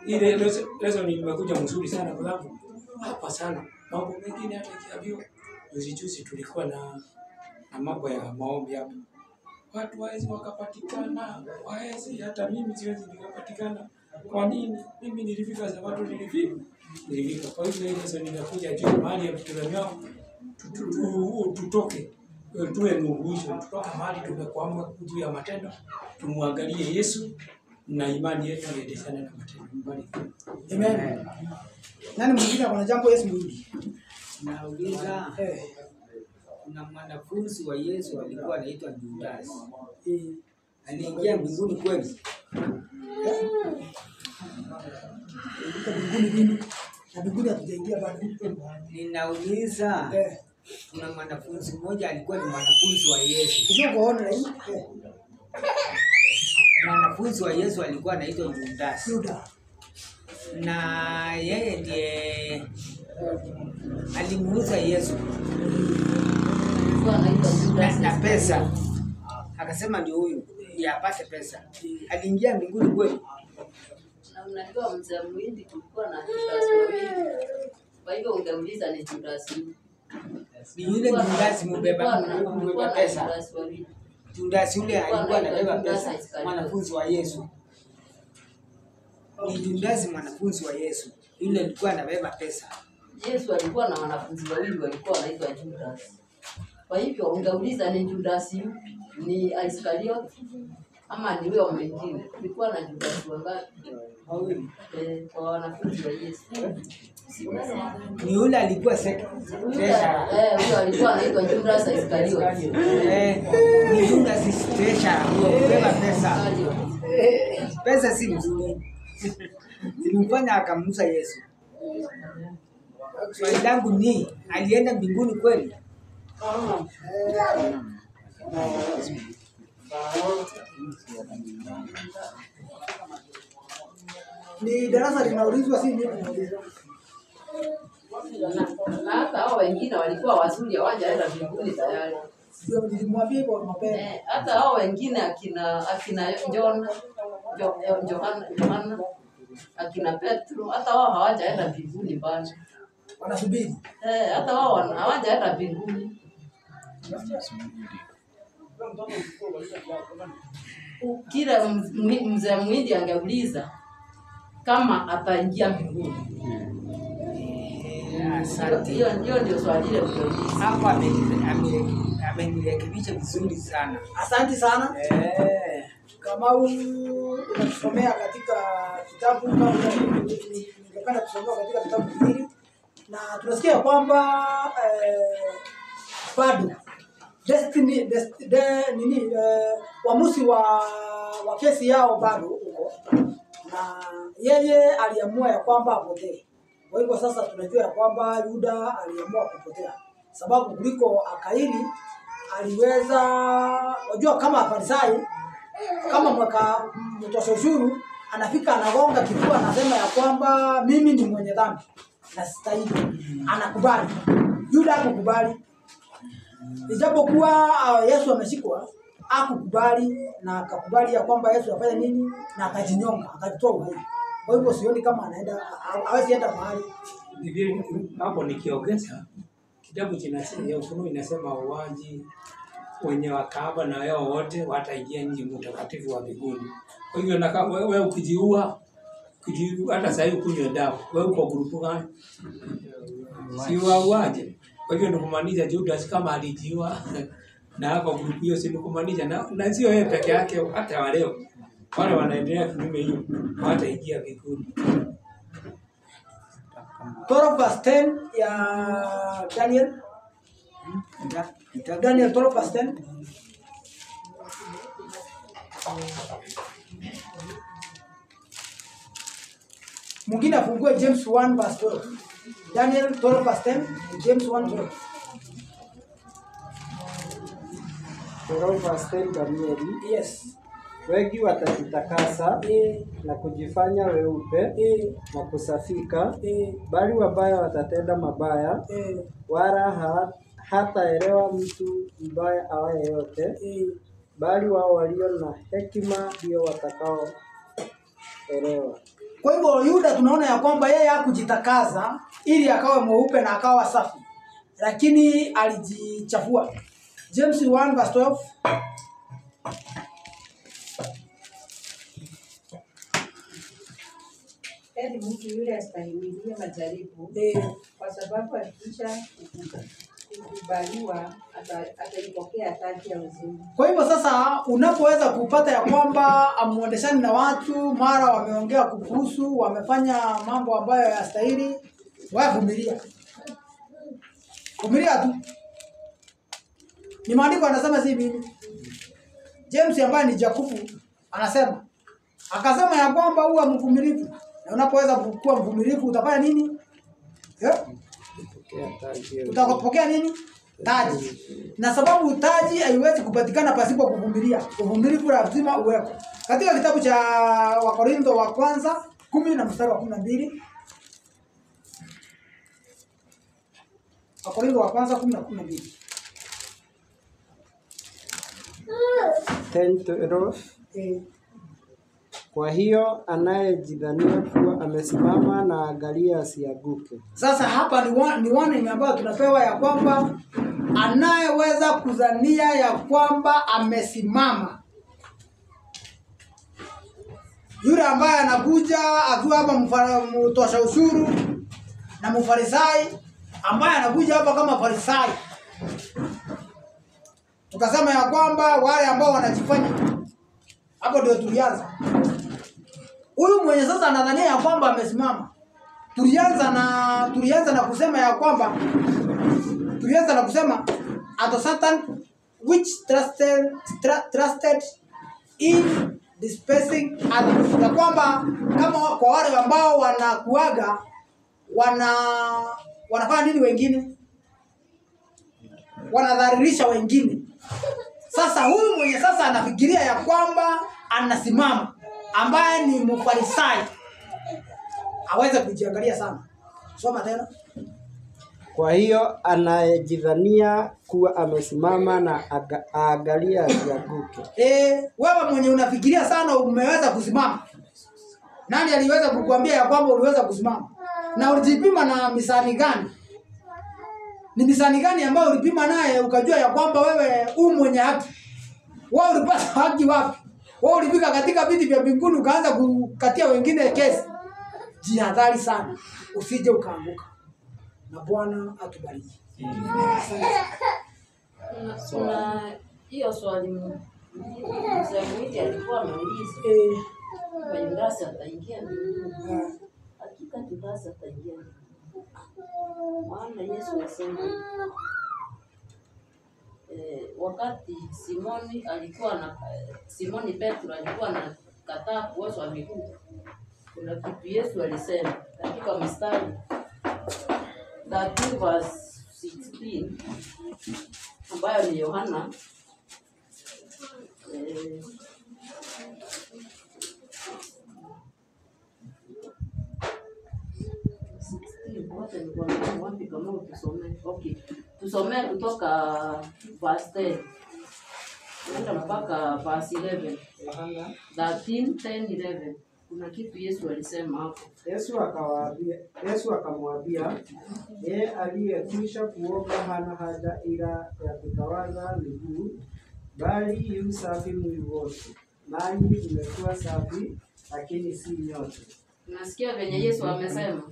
Ile lesson nimekuja mzuri sana kwa sababu hapa sana mambo mengine hata kiabio juzi tulikuwa na mambo ya maombi hapa. Watu waezi wakapatikana, waezi hata mimi siwezi nikapatikana. Kwa nini? Mimi nilifika Sabato nilifika. Kwa hivyo ile lesson inakuja juu mahali ya kutulemea tutoke. Tuwe nuhuisho, tutoka mahali tumekwama juu ya matendo, tumwangalie Yesu na imani yetu iendeshane na matendo. Amen. Nani mwingine kuna jambo Yesu mwingine? Nauliza kuna mwanafunzi wa Yesu alikuwa anaitwa Judas. Aliingia mbinguni kweli? Mbinguni hatujaingia bado. Ninauliza kuna mwanafunzi mmoja alikuwa ni mwanafunzi wa Yesu. Sio kuona hii. Mwanafunzi wa Yesu alikuwa anaitwa Judas. Na yeye ndiye alimuuza Yesu na pesa. Akasema ndio huyu ndiye apate pesa. Aliingia mbinguni kweli? Na unajua mzee mwindi kulikuwa na Judas wawili. Kwa hivyo ungeuliza ni Judas. Ni yule Judas mbeba pesa. Judas yule alikuwa anabeba pesa, mwanafunzi wa Yesu. Ni Judas mwanafunzi wa Yesu. Yule alikuwa anabeba pesa. Yesu alikuwa na wanafunzi wawili walikuwa wanaitwa Judas. Kwa hivyo ungeuliza ni Judas yupi? Ni Iskariot ama ni wewe mwingine? Kulikuwa na Judas wangapi? Wawili. Kwa wanafunzi wa Yesu. Ni yule alikuwa treasurer. Huyo alikuwa anaitwa Judas Iskariot. Ni Judas treasurer, kubeba pesa. Pesa si mzuri. Zilimfanya akamuuza Yesu. Swali langu ni alienda mbinguni kweli? Ni darasa linaulizwa si mimi naulizwa. Na hata hao wengine walikuwa wazuri hawajaenda mbinguni tayari. Sio nilimwambia kwa mapema. Hata hao wengine akina Yohana, akina Petro, hata wao hawajaenda mbinguni bado. Wanasubiri. Hata wao hawajaenda mbinguni. Kila mzee mwindi angeuliza kama ataingia mbinguni. Asante. Hiyo ndio swali ile mtauliza. Hapo amenirekebisha vizuri sana. Asante sana. Kama unasomea katika kitabu kama ningependa kusomea katika kitabu hili na tunasikia kwamba bado uamuzi wa kesi yao bado uko na yeye aliamua ya kwamba apotee. Kwa hivyo sasa tunajua ya kwamba Yuda aliamua kupotea, sababu kuliko akaili aliweza, wajua kama Farisayo kama mtosha ushuru anafika anagonga kifua anasema ya kwamba mimi ni mwenye dhambi na sistahili. Anakubali. Yuda hakukubali. Ijapokuwa Yesu ameshikwa, hakukubali na akakubali ya kwamba Yesu afanye nini na akajinyonga, akatoa uhai. Kwa hivyo sioni kama anaenda hawezi enda mahali. Biblia hapo nikiongeza kitabu cha Ufunuo inasema wauaji wenye wakaba na wao wote wataingia mji mtakatifu wa mbinguni. Kwa hivyo na wewe ukijiua hata sasa ukunywe dawa, wewe uko grupu gani? Si wauaje? Kwa hivyo ndio kumaanisha Judas kama alijiua na hapo grupu hiyo, si kumaanisha na sio yeye peke yake, hata waleo wale wanaendelea kinyume hiyo hawataingia mbinguni. 12:10 ya Daniel. Daniel 12:10. Mwingine afungue James 1:12. Daniel 12:10, James 1:12. 12:10 Danieli. Yes. Wengi watajitakasa na kujifanya weupe na kusafika, bali wabaya watatenda mabaya, wala hataelewa mtu mbaya awaye yote, bali wao walio na hekima ndio watakao elewa. Kwa hivyo Yuda tunaona ya kwamba yeye hakujitakaza ili akawe mweupe na akawa safi, lakini alijichafua. James 1:12. Heri mtu yule astahimilie majaribu, kwa sababu akisha kukubaliwa ataipokea taji ya uzima. Kwa hivyo sasa unapoweza kupata ya kwamba amuondeshani na watu, mara wameongea kukuhusu, wamefanya mambo ambayo hayastahili, wewe vumilia. Vumilia tu. Ni maandiko anasema si mimi. James ambaye ni Jakubu anasema, akasema ya kwamba huwa mvumilivu. Na unapoweza kuwa mvumilivu utafanya nini? Utakapokea nini? Taji. Na sababu taji haiwezi kupatikana pasipo kuvumilia. Uvumilivu lazima uwepo. Katika kitabu cha Wakorintho wa kwanza 10:12. Wakorintho wa kwanza 10:12. 10:12. Kwa hiyo anayejidhania kuwa amesimama na angalia asianguke. Sasa hapa ni warning ambayo tunapewa ya kwamba anayeweza kudhania ya kwamba amesimama, yule ambaye anakuja akiwa hapa mtosha ushuru na mfarisai, ambaye anakuja hapa kama farisai, tukasema ya kwamba wale ambao wanajifanya, hapo ndio tulianza. Huyu mwenye sasa anadhania ya kwamba amesimama. Tulianza na kusema ya kwamba at Satan which trusted in dispensing others. Ya kwamba kama kwa wale ambao wanakuaga wanafanya nini wengine? Wanadhalilisha wengine. Sasa huyu mwenye sasa anafikiria ya kwamba anasimama, ambaye ni mfarisai, aweze kujiangalia sana. Soma tena. Kwa hiyo anayejidhania kuwa amesimama na aangalia asianguke. Wewe mwenye unafikiria sana umeweza kusimama. Nani aliweza kukuambia ya kwamba uliweza kusimama? Na ulijipima na misani gani? Ni misani gani ambayo ulipima naye ukajua ya kwamba wewe mwenye haki? Wewe ulipata haki wapi? Wewe ulifika katika viti vya mbinguni ukaanza kukatia wengine kesi. Jihadhari sana usije ukaanguka. Na Bwana atubariki. Kuna hiyo swali mzee Mwiti alikuwa ameuliza. Yudasi ataingia mbinguni. Hakika Yudasi ataingia mbinguni. Maana Yesu alisema wakati Simoni Petro alikuwa anakataa kuoshwa miguu, kuna kitu Yesu alisema katika mstari 13:16 ambayo ni Yohana Okay. Tusomee kutoka verse 10. Tunaenda mpaka verse 11. 13, 10, 11. Kuna kitu Yesu alisema hapo. Yesu akamwambia, yeye aliyekwisha kuoga hana haja ila ya kutawadha miguu, bali yu safi mwili wote. Nanyi mmekuwa safi, lakini si nyote. Nasikia venye Yesu amesema,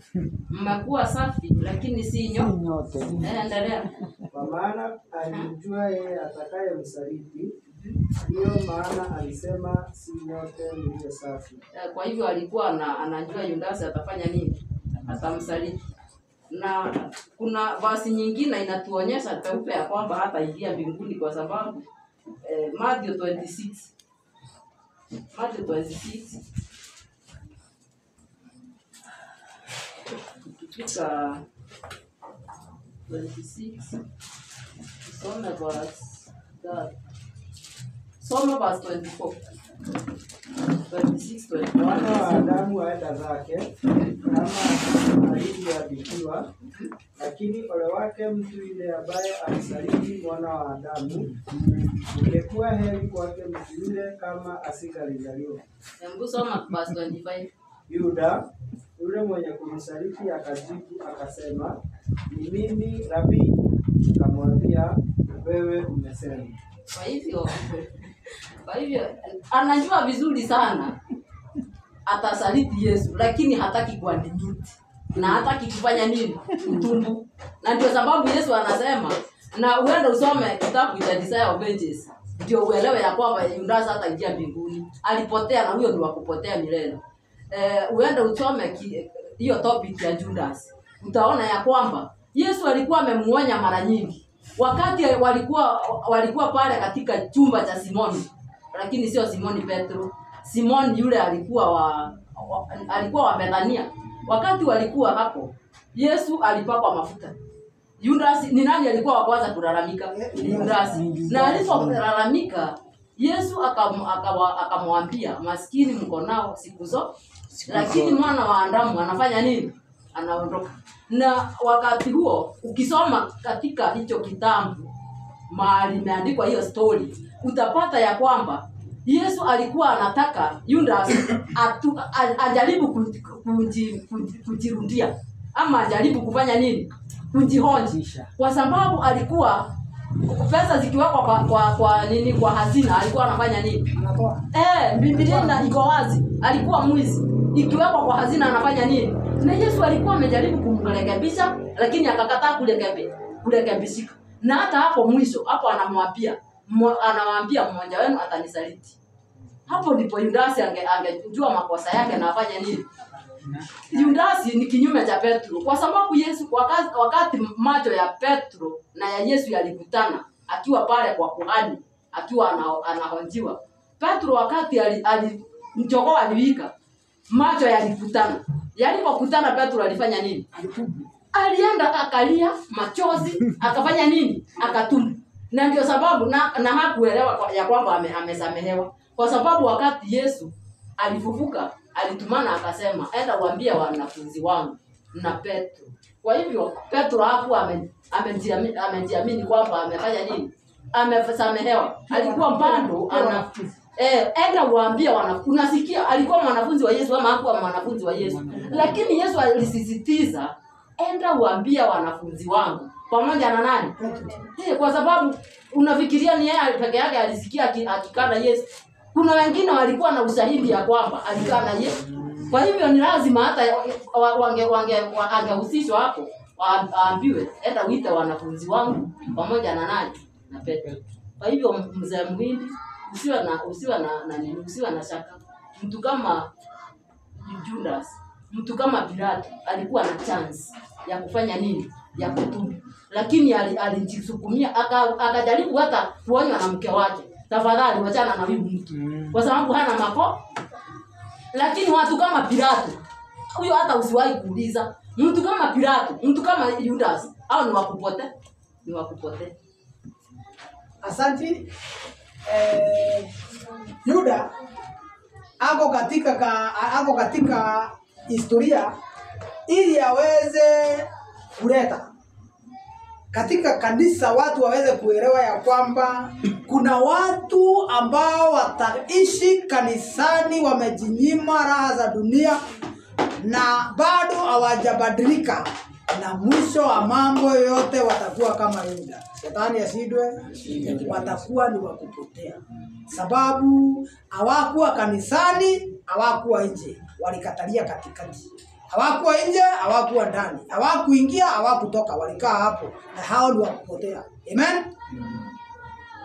mmekuwa safi lakini si nyote. Endelea. Kwa maana alimjua yeye atakayemsaliti, ndiyo maana alisema si nyote mlio safi. Kwa hivyo alikuwa anajua Yudasi atafanya nini? Atamsaliti. Na kuna verse nyingine inatuonyesha peupe ya kwamba hata ingia mbinguni kwa sababu Matthew 26. Matthew 26. Tukifika 26. Soma verse 24. 26, Mwana wa Adamu aenda zake kama alivyoandikiwa, lakini ole wake mtu yule ambaye alisaliti mwana wa Adamu. Ingekuwa heri kwake mtu yule kama asingalizaliwa. Hebu soma verse 25. Yuda yule mwenye kumsaliti akajibu akasema, ni mimi Rabii. Akamwambia, wewe umesema. Kwa hivyo anajua vizuri sana atasaliti Yesu, lakini hataki kuadmit na hataki kufanya nini? Utumbu. Na ndio sababu Yesu anasema, na uende usome kitabu cha Desire of Ages ndio uelewe ya kwamba Yudasi hataingia mbinguni. Alipotea na huyo ndio wakupotea milele. Uende usome hiyo topic ya Judas. Utaona ya kwamba Yesu alikuwa amemuonya mara nyingi. Wakati walikuwa pale katika chumba cha Simoni, lakini sio Simoni Petro. Simoni yule alikuwa wa Bethania. Wakati walikuwa hapo, Yesu alipakwa mafuta. Yudasi, ni nani alikuwa wa kwanza kulalamika? Yudasi. Na alipolalamika, Yesu akamwambia, maskini mko nao siku zote, lakini mwana wa Adamu anafanya nini? Anaondoka. Na wakati huo ukisoma katika hicho kitabu mahali imeandikwa hiyo story, utapata ya kwamba Yesu alikuwa anataka Yudasi ajaribu kujirudia ama ajaribu kufanya nini? Kujihonjisha. Kwa sababu alikuwa pesa zikiwekwa kwa nini, kwa hazina, alikuwa anafanya nini? Anatoa. Biblia iko wazi, alikuwa mwizi. Ikiwekwa kwa hazina anafanya nini? Na Yesu alikuwa amejaribu kumrekebisha, lakini akakataa kurekebishika. Na hata hapo mwisho, hapo anamwambia mmoja wenu atanisaliti. Hapo ndipo Yudasi angejua makosa yake na afanye nini? Yudasi ni kinyume cha Petro, kwa sababu Yesu wakati macho ya Petro na ya Yesu yalikutana akiwa pale kwa kuhani, akiwa anahonjiwa. Petro wakati mchoko aliwika, macho yalikutana. Yalipokutana Petro alifanya nini? Alienda akalia machozi, akafanya nini? Akatubu. Na ndio sababu na hakuelewa ya kwamba amesamehewa. Kwa sababu wakati Yesu alifufuka, alitumana akasema, enda uambie wanafunzi wangu na Petro. Kwa hivyo Petro hakuwa amejiamini kwamba amefanya nini? Amesamehewa. Alikuwa bado enda uambie unasikia alikuwa mwanafunzi wa Yesu ama hakuwa mwanafunzi wa Yesu. Lakini Yesu alisisitiza, enda uambie wanafunzi wangu pamoja na nani? Kwa sababu unafikiria ni yeye peke yake alisikia akikana Yesu. Kuna wengine walikuwa na ushahidi ya kwamba alikana Yesu. Kwa hivyo ni lazima hata angehusishwa hapo, waambiwe enda uite wanafunzi wangu pamoja na nani? Na Petro. Kwa hivyo mzee Mwindi, usiwe na shaka. Mtu kama Judas, mtu kama Pilato alikuwa na chance ya kufanya nini? Ya kutubu. Lakini alijisukumia akajaribu hata kuonywa na mke wake, tafadhali wachana na huyu mtu. Kwa sababu hana mako. Lakini watu kama Pilato, huyo hata usiwahi kuuliza. Mtu kama Pilato, mtu kama Judas, hao ni wakupotea. Ni wakupotea. Asante. Yuda ako katika historia ili aweze kuleta katika kanisa watu waweze kuelewa ya kwamba kuna watu ambao wataishi kanisani wamejinyima raha za dunia na bado hawajabadilika, na mwisho wa mambo yote watakuwa kama Yuda. Shetani asidwe, watakuwa ni wakupotea, sababu hawakuwa kanisani, hawakuwa nje, walikatalia katikati. Hawakuwa nje, hawakuwa ndani, hawakuingia, hawakutoka, walikaa hapo, na hao ni wakupotea. Amen.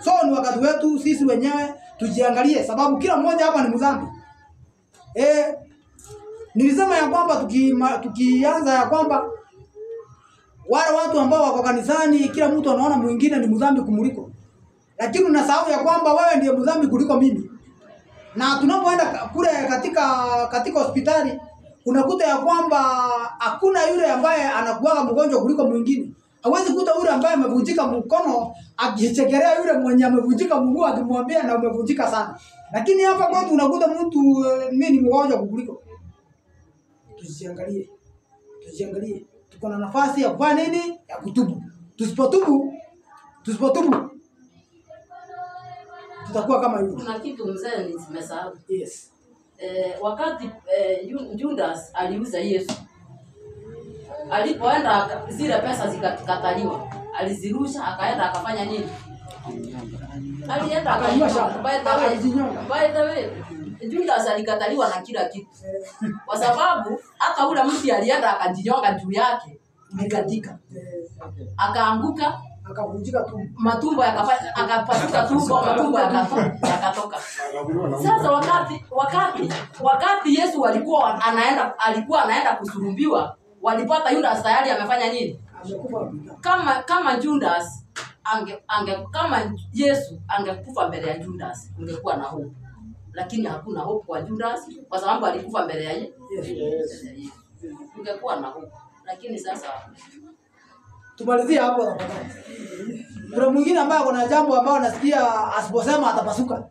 So ni wakati wetu sisi wenyewe tujiangalie, sababu kila mmoja hapa ni mdhambi. Nilisema ya kwamba tukianza ya kwamba wale watu ambao wako kanisani kila mtu anaona mwingine ni mdhambi kumuliko, lakini unasahau ya kwamba wewe ndiye mdhambi kuliko mimi. Na tunapoenda kule katika hospitali unakuta ya kwamba hakuna yule ambaye anakuwa mgonjwa kuliko mwingine. Hawezi kuta yule ambaye amevunjika mkono akichekelea yule mwenye amevunjika mguu akimwambia na umevunjika sana. Lakini hapa kwetu unakuta mtu mimi ni mgonjwa kuliko. Tujiangalie. Tuko na nafasi ya kufanya nini? Ya kutubu. Tusipotubu tutakuwa kama yule. Kuna kitu mzee nimesahau. Yes. Wakati Judas aliuza Yesu, alipoenda zile pesa zikakataliwa, alizirusha akaenda akafanya nini? Alienda akajinyonga. Judas alikataliwa na kila kitu, kwa sababu hata ule mtu alienda akajinyonga juu yake, nikatika akaanguka, akavunjika tumbo, matumbo akapasuka tumbo, matumbo yakatoka. Sasa wakati Yesu alikuwa anaenda kusulubiwa, walipata Judas tayari amefanya nini? Kama Judas kama Yesu angekufa mbele ya Judas, ungekuwa na hope. Lakini hakuna hope kwa Judas kwa sababu alikufa mbele ya Yesu. Ungekuwa na hope. Lakini sasa tumalizie hapo na baadaye. Kuna mwingine ambaye kuna jambo ambalo nasikia asiposema atapasuka.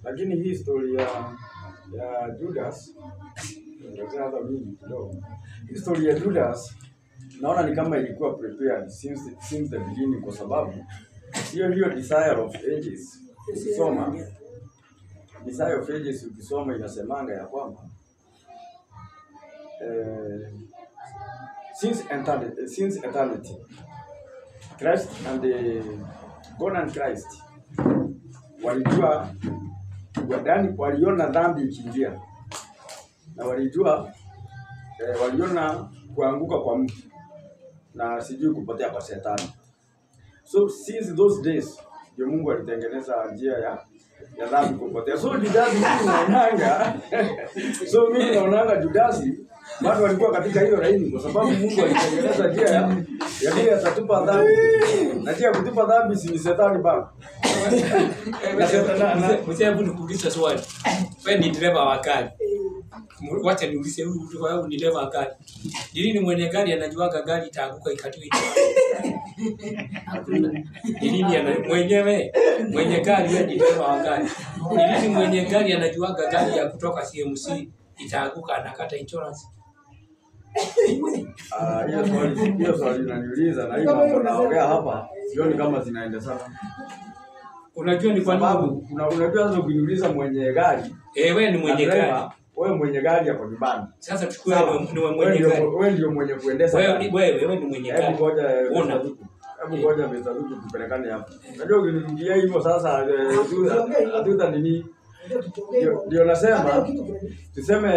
Lakini hii story ya Judas ndio hata mimi kidogo. Hii story ya Judas naona ni kama ilikuwa prepared since the beginning, kwa sababu hiyo desire of ages ukisoma Desire of Ages ukisoma inasemanga ya kwamba since eternity Christ and God and Christ walijua waliona dhambi ikiingia, na waliona kuanguka kwa mtu na sijui kupotea kwa shetani. So since those days ndio Mungu alitengeneza njia ya dhambi kupotea. So Judas mimi naonanga Judas bado walikuwa katika hiyo laini, kwa sababu Mungu alitengeneza njia ya vile atatupa dhambi. Na njia kutupa dhambi si ni shetani bado. Msema nikuuliza swali. Wewe ni dereva wa gari. Wacha niulize huyu mtu wangu ni dereva wa gari. Ni mwenye gari anajuaga gari itaanguka ikatui. Ni mwenye gari ni dereva wa gari. Ni mwenye gari anajuaga gari ya kutoka CMC itaanguka anakata insurance. Hiyo swali unaniuliza na hiyo mambo naongea hapa sioni kama zinaenda sana. Unajua ni kwa nini? Unajua sasa ukiniuliza mwenye gari, wewe ni mwenye gari. Wewe mwenye gari hapo nyumbani. Sasa tukue ni mwenye gari. Wewe ndio mwenye kuendesha. Wewe ni mwenye gari. Hebu ngoja mtaduku tupelekane hapo. Unajua ukinirudia hivyo sasa hatuta nini? Ndio nasema tuseme